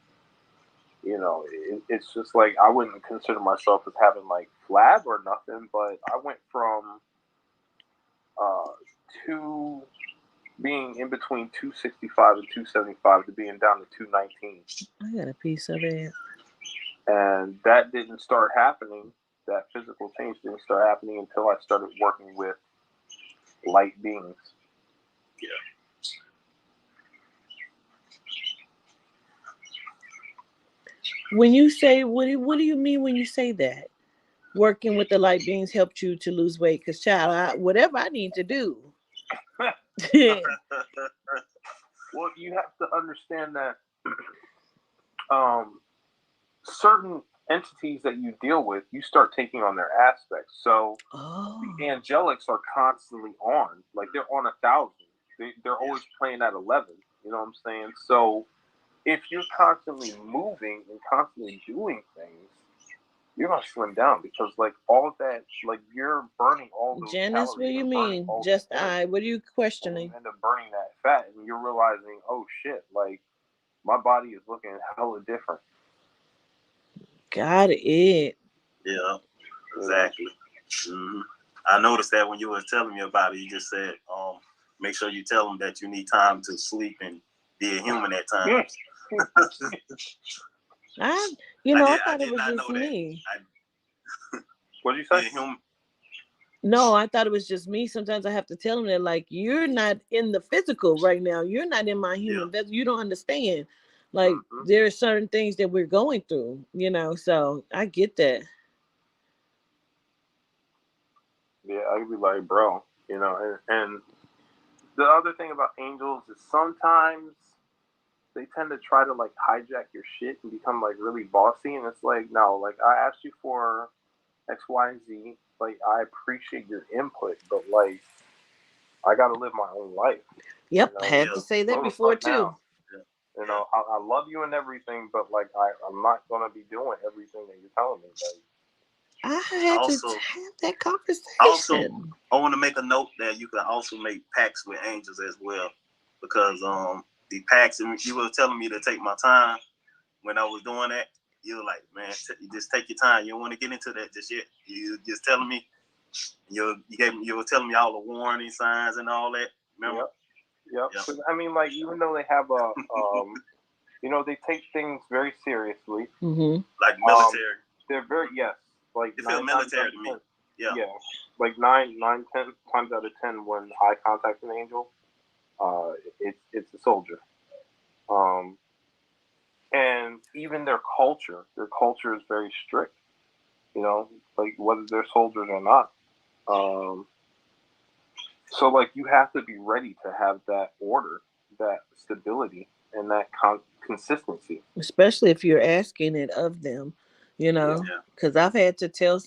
it's just like I wouldn't consider myself as having like flab or nothing, but I went from being in between 265 and 275 to being down to 219. I got a piece of it. And that didn't start happening. That physical change didn't start happening until I started working with light beings. Yeah. When you say, what do you mean when you say that? Working with the light beings helped you to lose weight? Because, child, whatever I need to do. Well, you have to understand that certain entities that you deal with, you start taking on their aspects. So the angelics are constantly on. Like, they're on 1,000. They're always playing at 11. You know what I'm saying? So if you're constantly moving and constantly doing things, you're gonna slim down because, like, all of that, like, you're burning all those Janice, calories. what do you mean? Just I. What are you questioning? You end up burning that fat, and you're realizing, oh shit, like, my body is looking hella different. Got it. Yeah, exactly. Mm-hmm. I noticed that when you were telling me about it, you just said, make sure you tell them that you need time to sleep and be a human at times. I thought it was just me. What did you say? No, I thought it was just me. Sometimes I have to tell them that, like, you're not in the physical right now. You're not in my human vessel. You don't understand. Like, there are certain things that we're going through, so I get that. Yeah, I could be like, bro, and the other thing about angels is sometimes they tend to try to, like, hijack your shit and become, like, really bossy, and it's like, no, like, I asked you for X, Y, and Z. Like, I appreciate your input, but, like, I gotta live my own life. Yep, I had to say that before too. I love you and everything, but, like, I'm not gonna be doing everything that you're telling me. Like, I had to have that conversation. Also, I want to make a note that you can also make pacts with angels as well, because the pacts, and you were telling me to take my time when I was doing that. You were like, man, just take your time. You don't want to get into that just yet. You just telling me. You were telling me all the warning signs and all that. Remember? Yep. I mean, like, even though they have a, they take things very seriously. Mm-hmm. Like military. They're very, yes. Like, it feels military to me. Yeah. Like 10 times out of 10 when I contact an angel, it's a soldier. And even their culture is very strict. Like, whether they're soldiers or not. So, like, you have to be ready to have that order, that stability, and that consistency. Especially if you're asking it of them, because I've had to tell,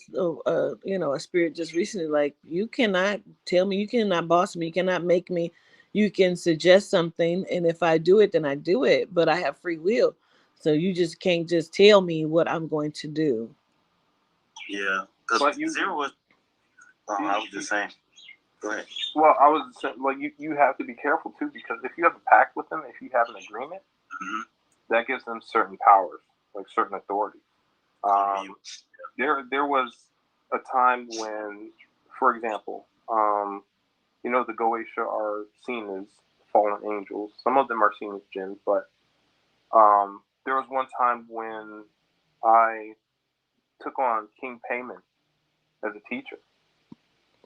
a spirit just recently, like, you cannot tell me, you cannot boss me, you cannot make me. You can suggest something, and if I do it, then I do it, but I have free will. So you just can't just tell me what I'm going to do. Yeah, because Xero was. I was just saying. Go ahead. Well, I was saying, like, you have to be careful too, because if you have a pact with them, if you have an agreement, that gives them certain powers, like certain authority. There was a time when, for example, the Goetic are seen as fallen angels. Some of them are seen as jinns, but there was one time when I took on King Payment as a teacher.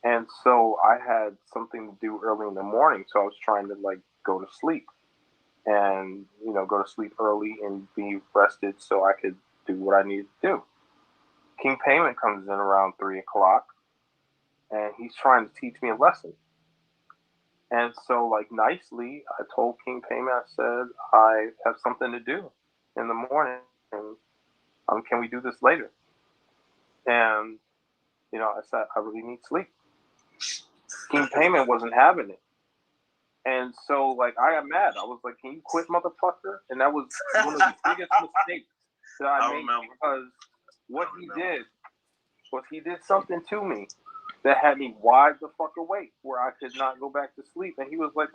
And so I had something to do early in the morning, so I was trying to, like, go to sleep and, go to sleep early and be rested so I could do what I needed to do. King Payment comes in around 3 o'clock, and he's trying to teach me a lesson. And so, like, nicely, I told King Payment, I said, I have something to do in the morning, and can we do this later? And, I said, I really need sleep. King Payment wasn't having it. And so, like, I got mad. I was like, can you quit, motherfucker? And that was one of the biggest mistakes that I made, because what he did was he did something to me that had me wide the fuck awake, where I could not go back to sleep. And he was like,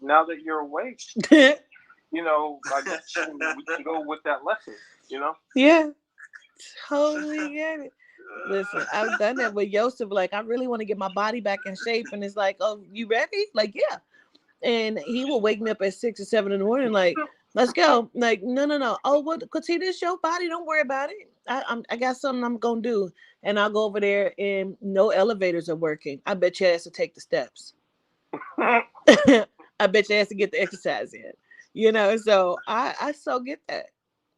now that you're awake, I guess we can go with that lesson, Yeah, totally get it. Listen, I've done that with Joseph. Like, I really want to get my body back in shape, and it's like, oh, you ready? Like, yeah. And he will wake me up at 6 or 7 in the morning, like, let's go. Like, no. Oh, what? Cause see, this your body. Don't worry about it. I got something I'm gonna do, and I'll go over there, and no elevators are working. I bet you has to take the steps. I bet you has to get the exercise in. You know, so I so get that.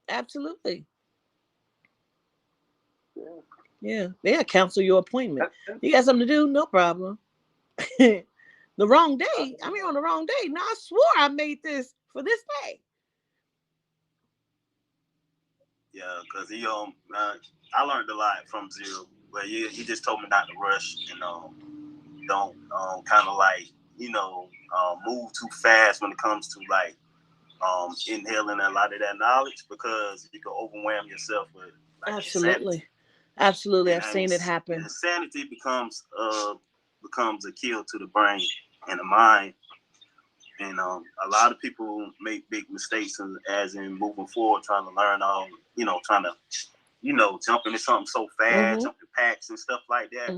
Absolutely. Yeah, they'll cancel your appointment. You got something to do? No problem. The wrong day. I mean, on the wrong day. No, I swore I made this for this day. Yeah, because I learned a lot from Xero, but he just told me not to rush and don't kind of like move too fast when it comes to like inhaling a lot of that knowledge, because you can overwhelm yourself with like Absolutely. Absolutely. I've seen it happen. Insanity becomes a kill to the brain and the mind. And a lot of people make big mistakes as in moving forward, trying to learn trying to, jump into something so fast, jump to packs and stuff like that.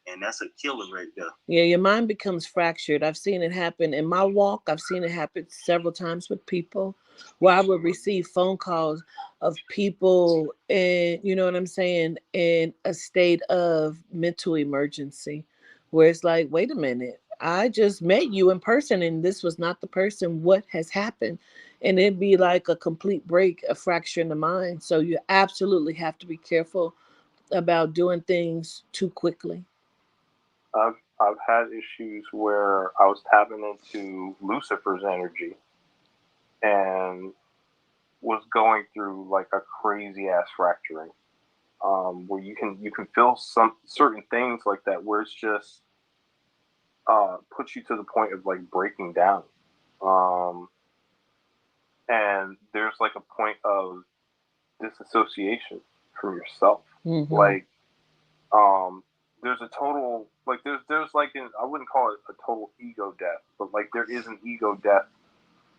And that's a killer right there. Yeah, your mind becomes fractured. I've seen it happen in my walk. I've seen it happen several times with people where I would receive phone calls of people in, you know what I'm saying, in a state of mental emergency, where it's like, wait a minute, I just met you in person and this was not the person. What has happened? And it'd be like a complete break, a fracture in the mind. So you absolutely have to be careful about doing things too quickly. I've had issues where I was tapping into Lucifer's energy and was going through like a crazy ass fracturing, where you can feel some certain things like that where it's just puts you to the point of like breaking down, and there's like a point of disassociation from yourself, like there's a total, like there's like I wouldn't call it a total ego death, but like there is an ego death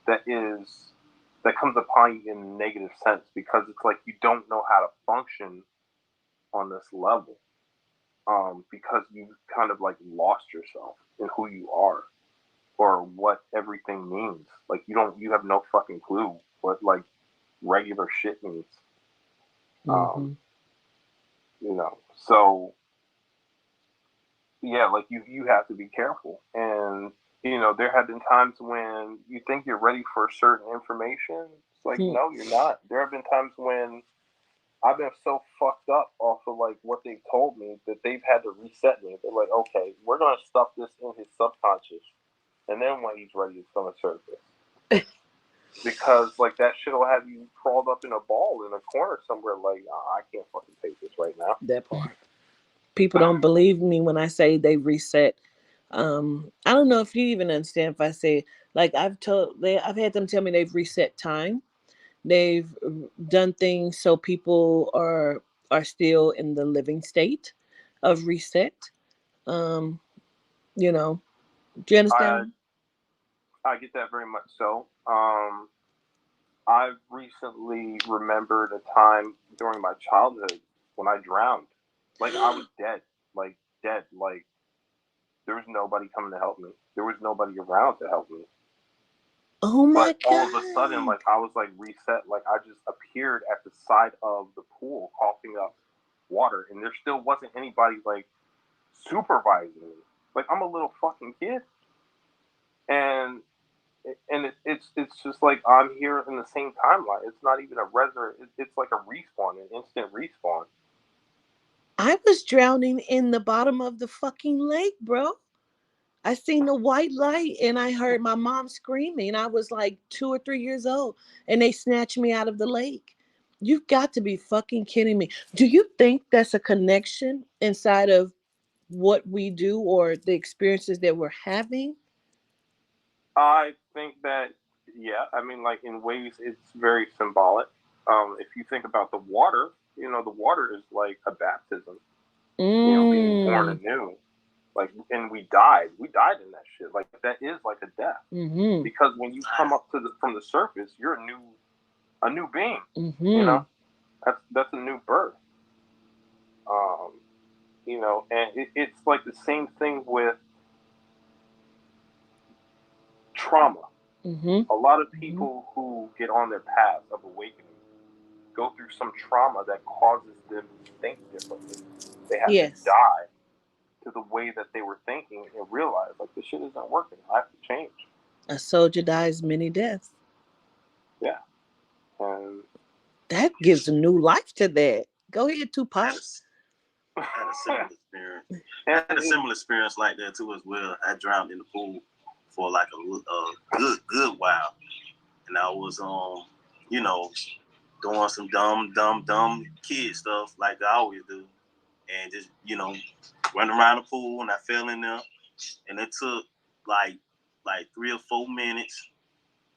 that comes upon you in a negative sense, because it's like you don't know how to function on this level, because you kind of like lost yourself in who you are or what everything means. Like you have no fucking clue what like regular shit means. So yeah, like you have to be careful. And there have been times when you think you're ready for certain information. It's like, no, you're not. There have been times when I've been so fucked up off of like what they've told me that they've had to reset me. They're like, okay, we're gonna stuff this in his subconscious, and then when he's ready, it's gonna surface. Because like that shit will have you crawled up in a ball in a corner somewhere. Like, I can't fucking take this right now. That part. People don't believe me when I say they reset. I don't know if you even understand if I say, like, I've had them tell me they've reset time. They've done things so people are still in the living state of reset. Do you understand? I get that very much so. I've recently remembered a time during my childhood when I drowned. Like, I was dead. Like, dead. Like, there was nobody coming to help me. There was nobody around to help me. Oh my God. All of a sudden, like, I was like reset. Like, I just appeared at the side of the pool coughing up water, and there still wasn't anybody like supervising me. Like, I'm a little fucking kid, and it's just like I'm here in the same timeline. It's not even a it's like a respawn, an instant respawn. I was drowning in the bottom of the fucking lake, bro. I seen the white light and I heard my mom screaming. I was like 2 or 3 years old, and they snatched me out of the lake. You've got to be fucking kidding me. Do you think that's a connection inside of what we do or the experiences that we're having? I think that, yeah, I mean, like, in ways it's very symbolic. If you think about the water, the water is like a baptism, being born anew. Like, and we died in that shit. Like, that is like a death, because when you come up from the surface, you're a new being. That's a new birth. You know, and it's like the same thing with trauma. Mm-hmm. A lot of people who get on their path of awakening go through some trauma that causes them to think differently. They have to die to the way that they were thinking and realize, like, this shit isn't working. I have to change. A soldier dies many deaths. Yeah. And that gives a new life to that. Go ahead, Tupac. I had a similar experience. I had a similar experience like that too as well. I drowned in the pool for like a good while, and I was you know, doing some dumb kid stuff like I always do, and just running around the pool, and I fell in there, and it took like 3 or 4 minutes.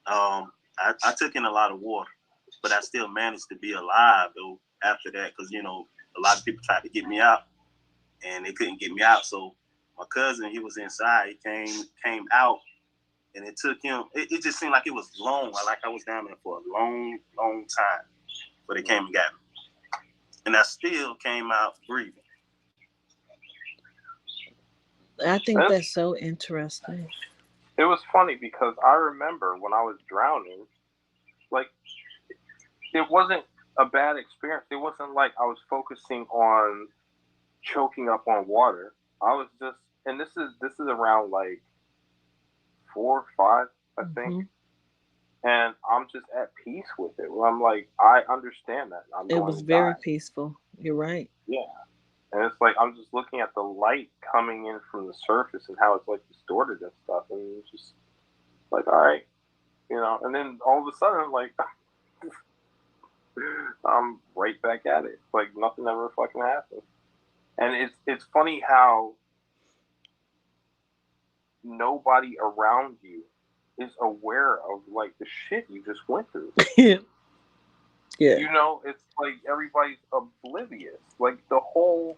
I took in a lot of water, but I still managed to be alive though after that, because a lot of people tried to get me out, and they couldn't get me out. So my cousin, he was inside. He came out, and it took him. It just seemed like it was long. Like I was down there for a long time, but they came and got me, and I still came out breathing. I think that's so interesting. It was funny because I remember when I was drowning, like, it wasn't a bad experience. It wasn't like I was focusing on choking up on water. I was just, and this is around like 4 or 5, I think, and I'm just at peace with it. Well, I'm like, I understand that. It was very peaceful. You're right. Yeah, and it's like I'm just looking at the light coming in from the surface and how it's like distorted and stuff, and it's just like, all right, and then all of a sudden, like, I'm right back at it. Like nothing ever fucking happened. And it's funny how nobody around you is aware of like the shit you just went through. Yeah. It's like everybody's oblivious. Like the whole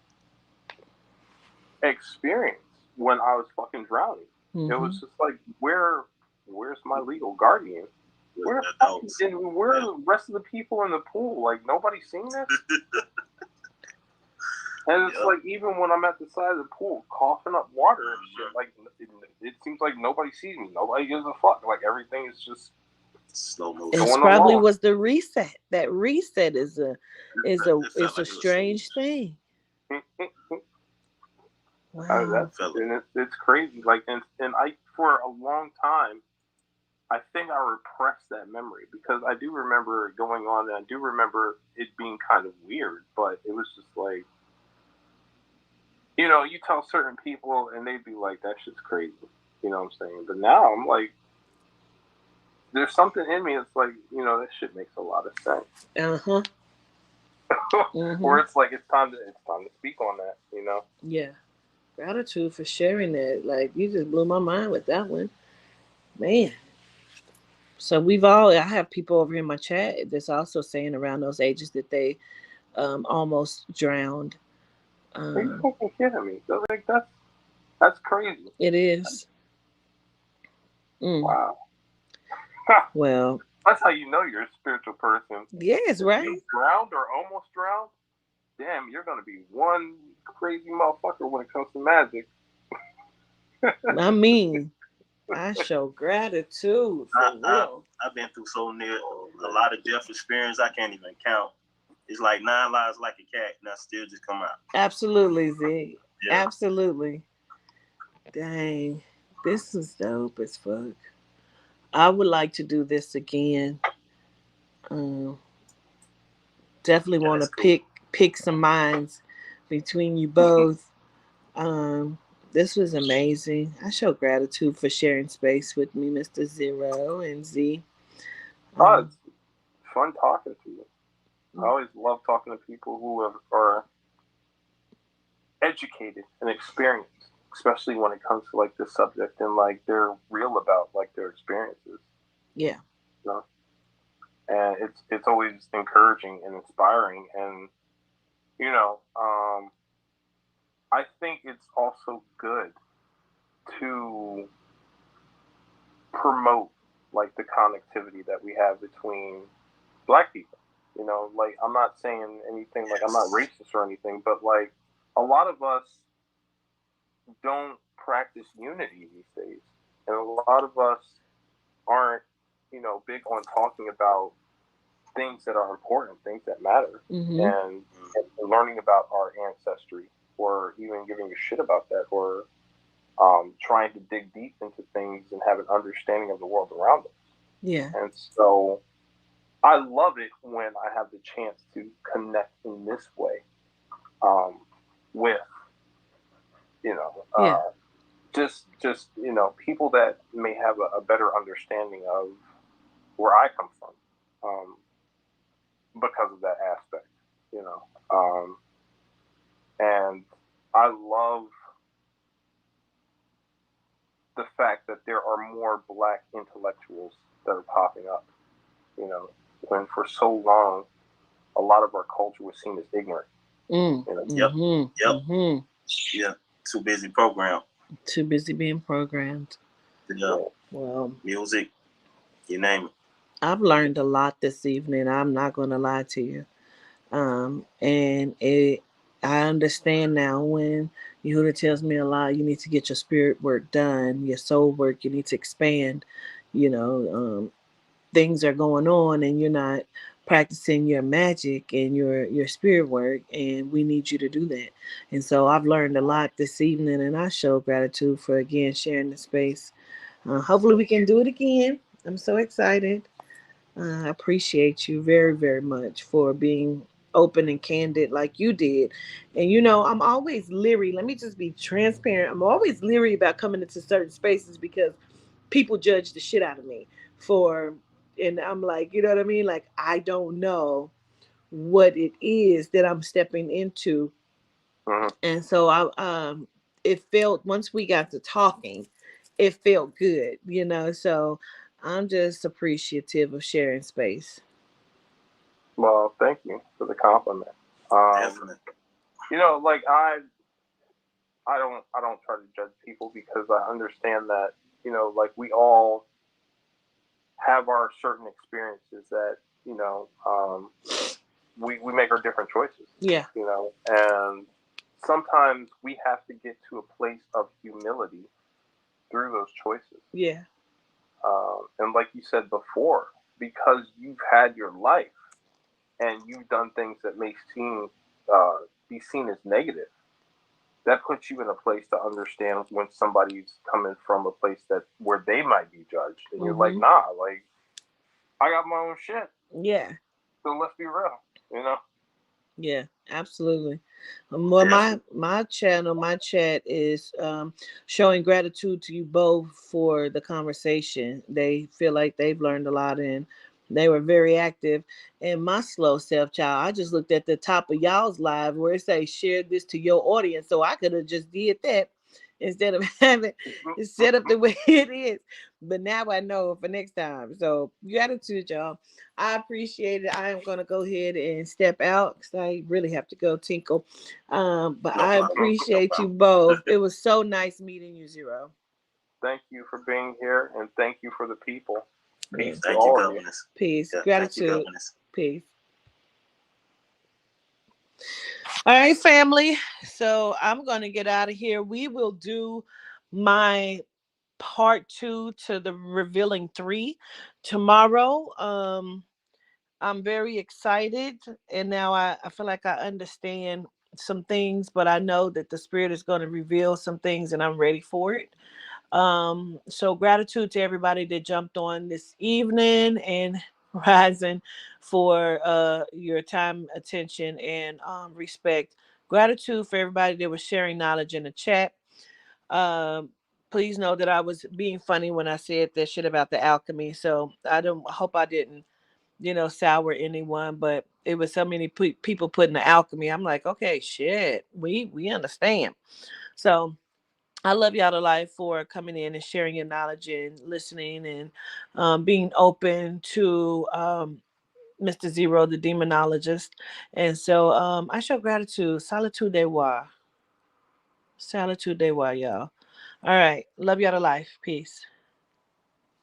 experience when I was fucking drowning. It was just like, where's my legal guardian? Where are the rest of the people in the pool? Like nobody's seen this? And it's like, even when I'm at the side of the pool coughing up water and shit, like it seems like nobody sees me. Nobody gives a fuck. Like everything is just slow motion. It probably was the reset. That reset is a strange thing. Wow. It's crazy. Like and I, for a long time, I think I repressed that memory because I do remember going on, and I do remember it being kind of weird, but it was just like, you tell certain people and they'd be like, that shit's crazy. You know what I'm saying? But now I'm like, there's something in me that's like, that shit makes a lot of sense. Or it's like, it's time to speak on that, Yeah. Gratitude for sharing that. Like, you just blew my mind with that one. Man. So I have people over in my chat that's also saying around those ages that they almost drowned. Are you fucking kidding me? Like, that's crazy. It is. Wow. Well, that's how you know you're a spiritual person. Yes, right. You drowned or almost drowned, damn, you're gonna be one crazy motherfucker when it comes to magic. I mean, I show gratitude for real. I've been through so near a lot of death experience I can't even count. It's like 9 lives like a cat, and I still just come out. Absolutely, Z. Yeah. Absolutely. Dang, this is dope as fuck. I would like to do this again. Definitely want to pick some minds between you both. This was amazing. I show gratitude for sharing space with me, Mr. Xero and Z. It's fun talking to you. I always love talking to people who are educated and experienced, especially when it comes to like this subject, and like they're real about like their experiences. Yeah. And it's always encouraging and inspiring, and I think it's also good to promote like the connectivity that we have between Black people. You know, like, I'm not saying anything, like, I'm not racist or anything, but, like, a lot of us don't practice unity these days. And a lot of us aren't, you know, big on talking about things that are important, things that matter, and learning about our ancestry, or even giving a shit about that, or trying to dig deep into things and have an understanding of the world around us. Yeah. And so I love it when I have the chance to connect in this way with, you know, just you know, people that may have a better understanding of where I come from, because of that aspect, you know. And I love the fact that there are more Black intellectuals that are popping up, you know, when for so long a lot of our culture was seen as ignorant. You know? Yeah. Too busy programmed. Too busy being programmed. Yeah. Well, music, you name it. I've learned a lot this evening. I'm not going to lie to you. And I understand now when Yehuda tells me a lot, you need to get your spirit work done, your soul work, you need to expand, you know, things are going on and you're not practicing your magic and your spirit work, and we need you to do that. And so I've learned a lot this evening, and I show gratitude for again sharing the space. Hopefully we can do it again. I'm so excited. I appreciate you very, very much for being open and candid like you did. And you know, I'm always leery. Let me just be transparent. I'm always leery about coming into certain spaces because people judge the shit out of me for, and I'm like, you know what I mean? Like, I don't know what it is that I'm stepping into. And so it felt, once we got to talking, it felt good, you know. So I'm just appreciative of sharing space. Well, thank you for the compliment. Definitely. You know, like, I don't try to judge people because I understand that, you know, like, we all have our certain experiences that, you know, we make our different choices. Yeah. You know, and sometimes we have to get to a place of humility through those choices. Yeah. And like you said before, because you've had your life and you've done things that may be seen as negative, that puts you in a place to understand when somebody's coming from a place that where they might be judged, and you're like, nah, like, I got my own shit. Yeah. So let's be real, you know. Yeah, absolutely. Well, my channel, my chat is showing gratitude to you both for the conversation. They feel like they've learned a lot and they were very active. And my slow self, child, I just looked at the top of y'all's live where it says share this to your audience, so I could have just did that instead of having it set up the way it is. But now I know for next time. So gratitude, y'all. I appreciate it. I am going to go ahead and step out because I really have to go tinkle. But I appreciate you both. It was so nice meeting you, Xero. Thank you for being here, and thank you for the people. Peace. Thank you, Governess. Peace. Yeah, gratitude. Peace. All right, family. So I'm going to get out of here. We will do my part 2 to the revealing 3 tomorrow. I'm very excited, and now I feel like I understand some things, but I know that the spirit is going to reveal some things and I'm ready for it. So gratitude to everybody that jumped on this evening and rising for your time, attention, and respect. Gratitude for everybody that was sharing knowledge in the chat. Please know that I was being funny when I said that shit about the alchemy. So I hope I didn't, you know, sour anyone, but it was so many people putting the alchemy. I'm like, okay, shit, we understand. So I love y'all to life for coming in and sharing your knowledge and listening and being open to Mr. Xero, the demonologist. And so I show gratitude. Solitude de wa. Solitude de wa, y'all. All right. Love y'all to life. Peace.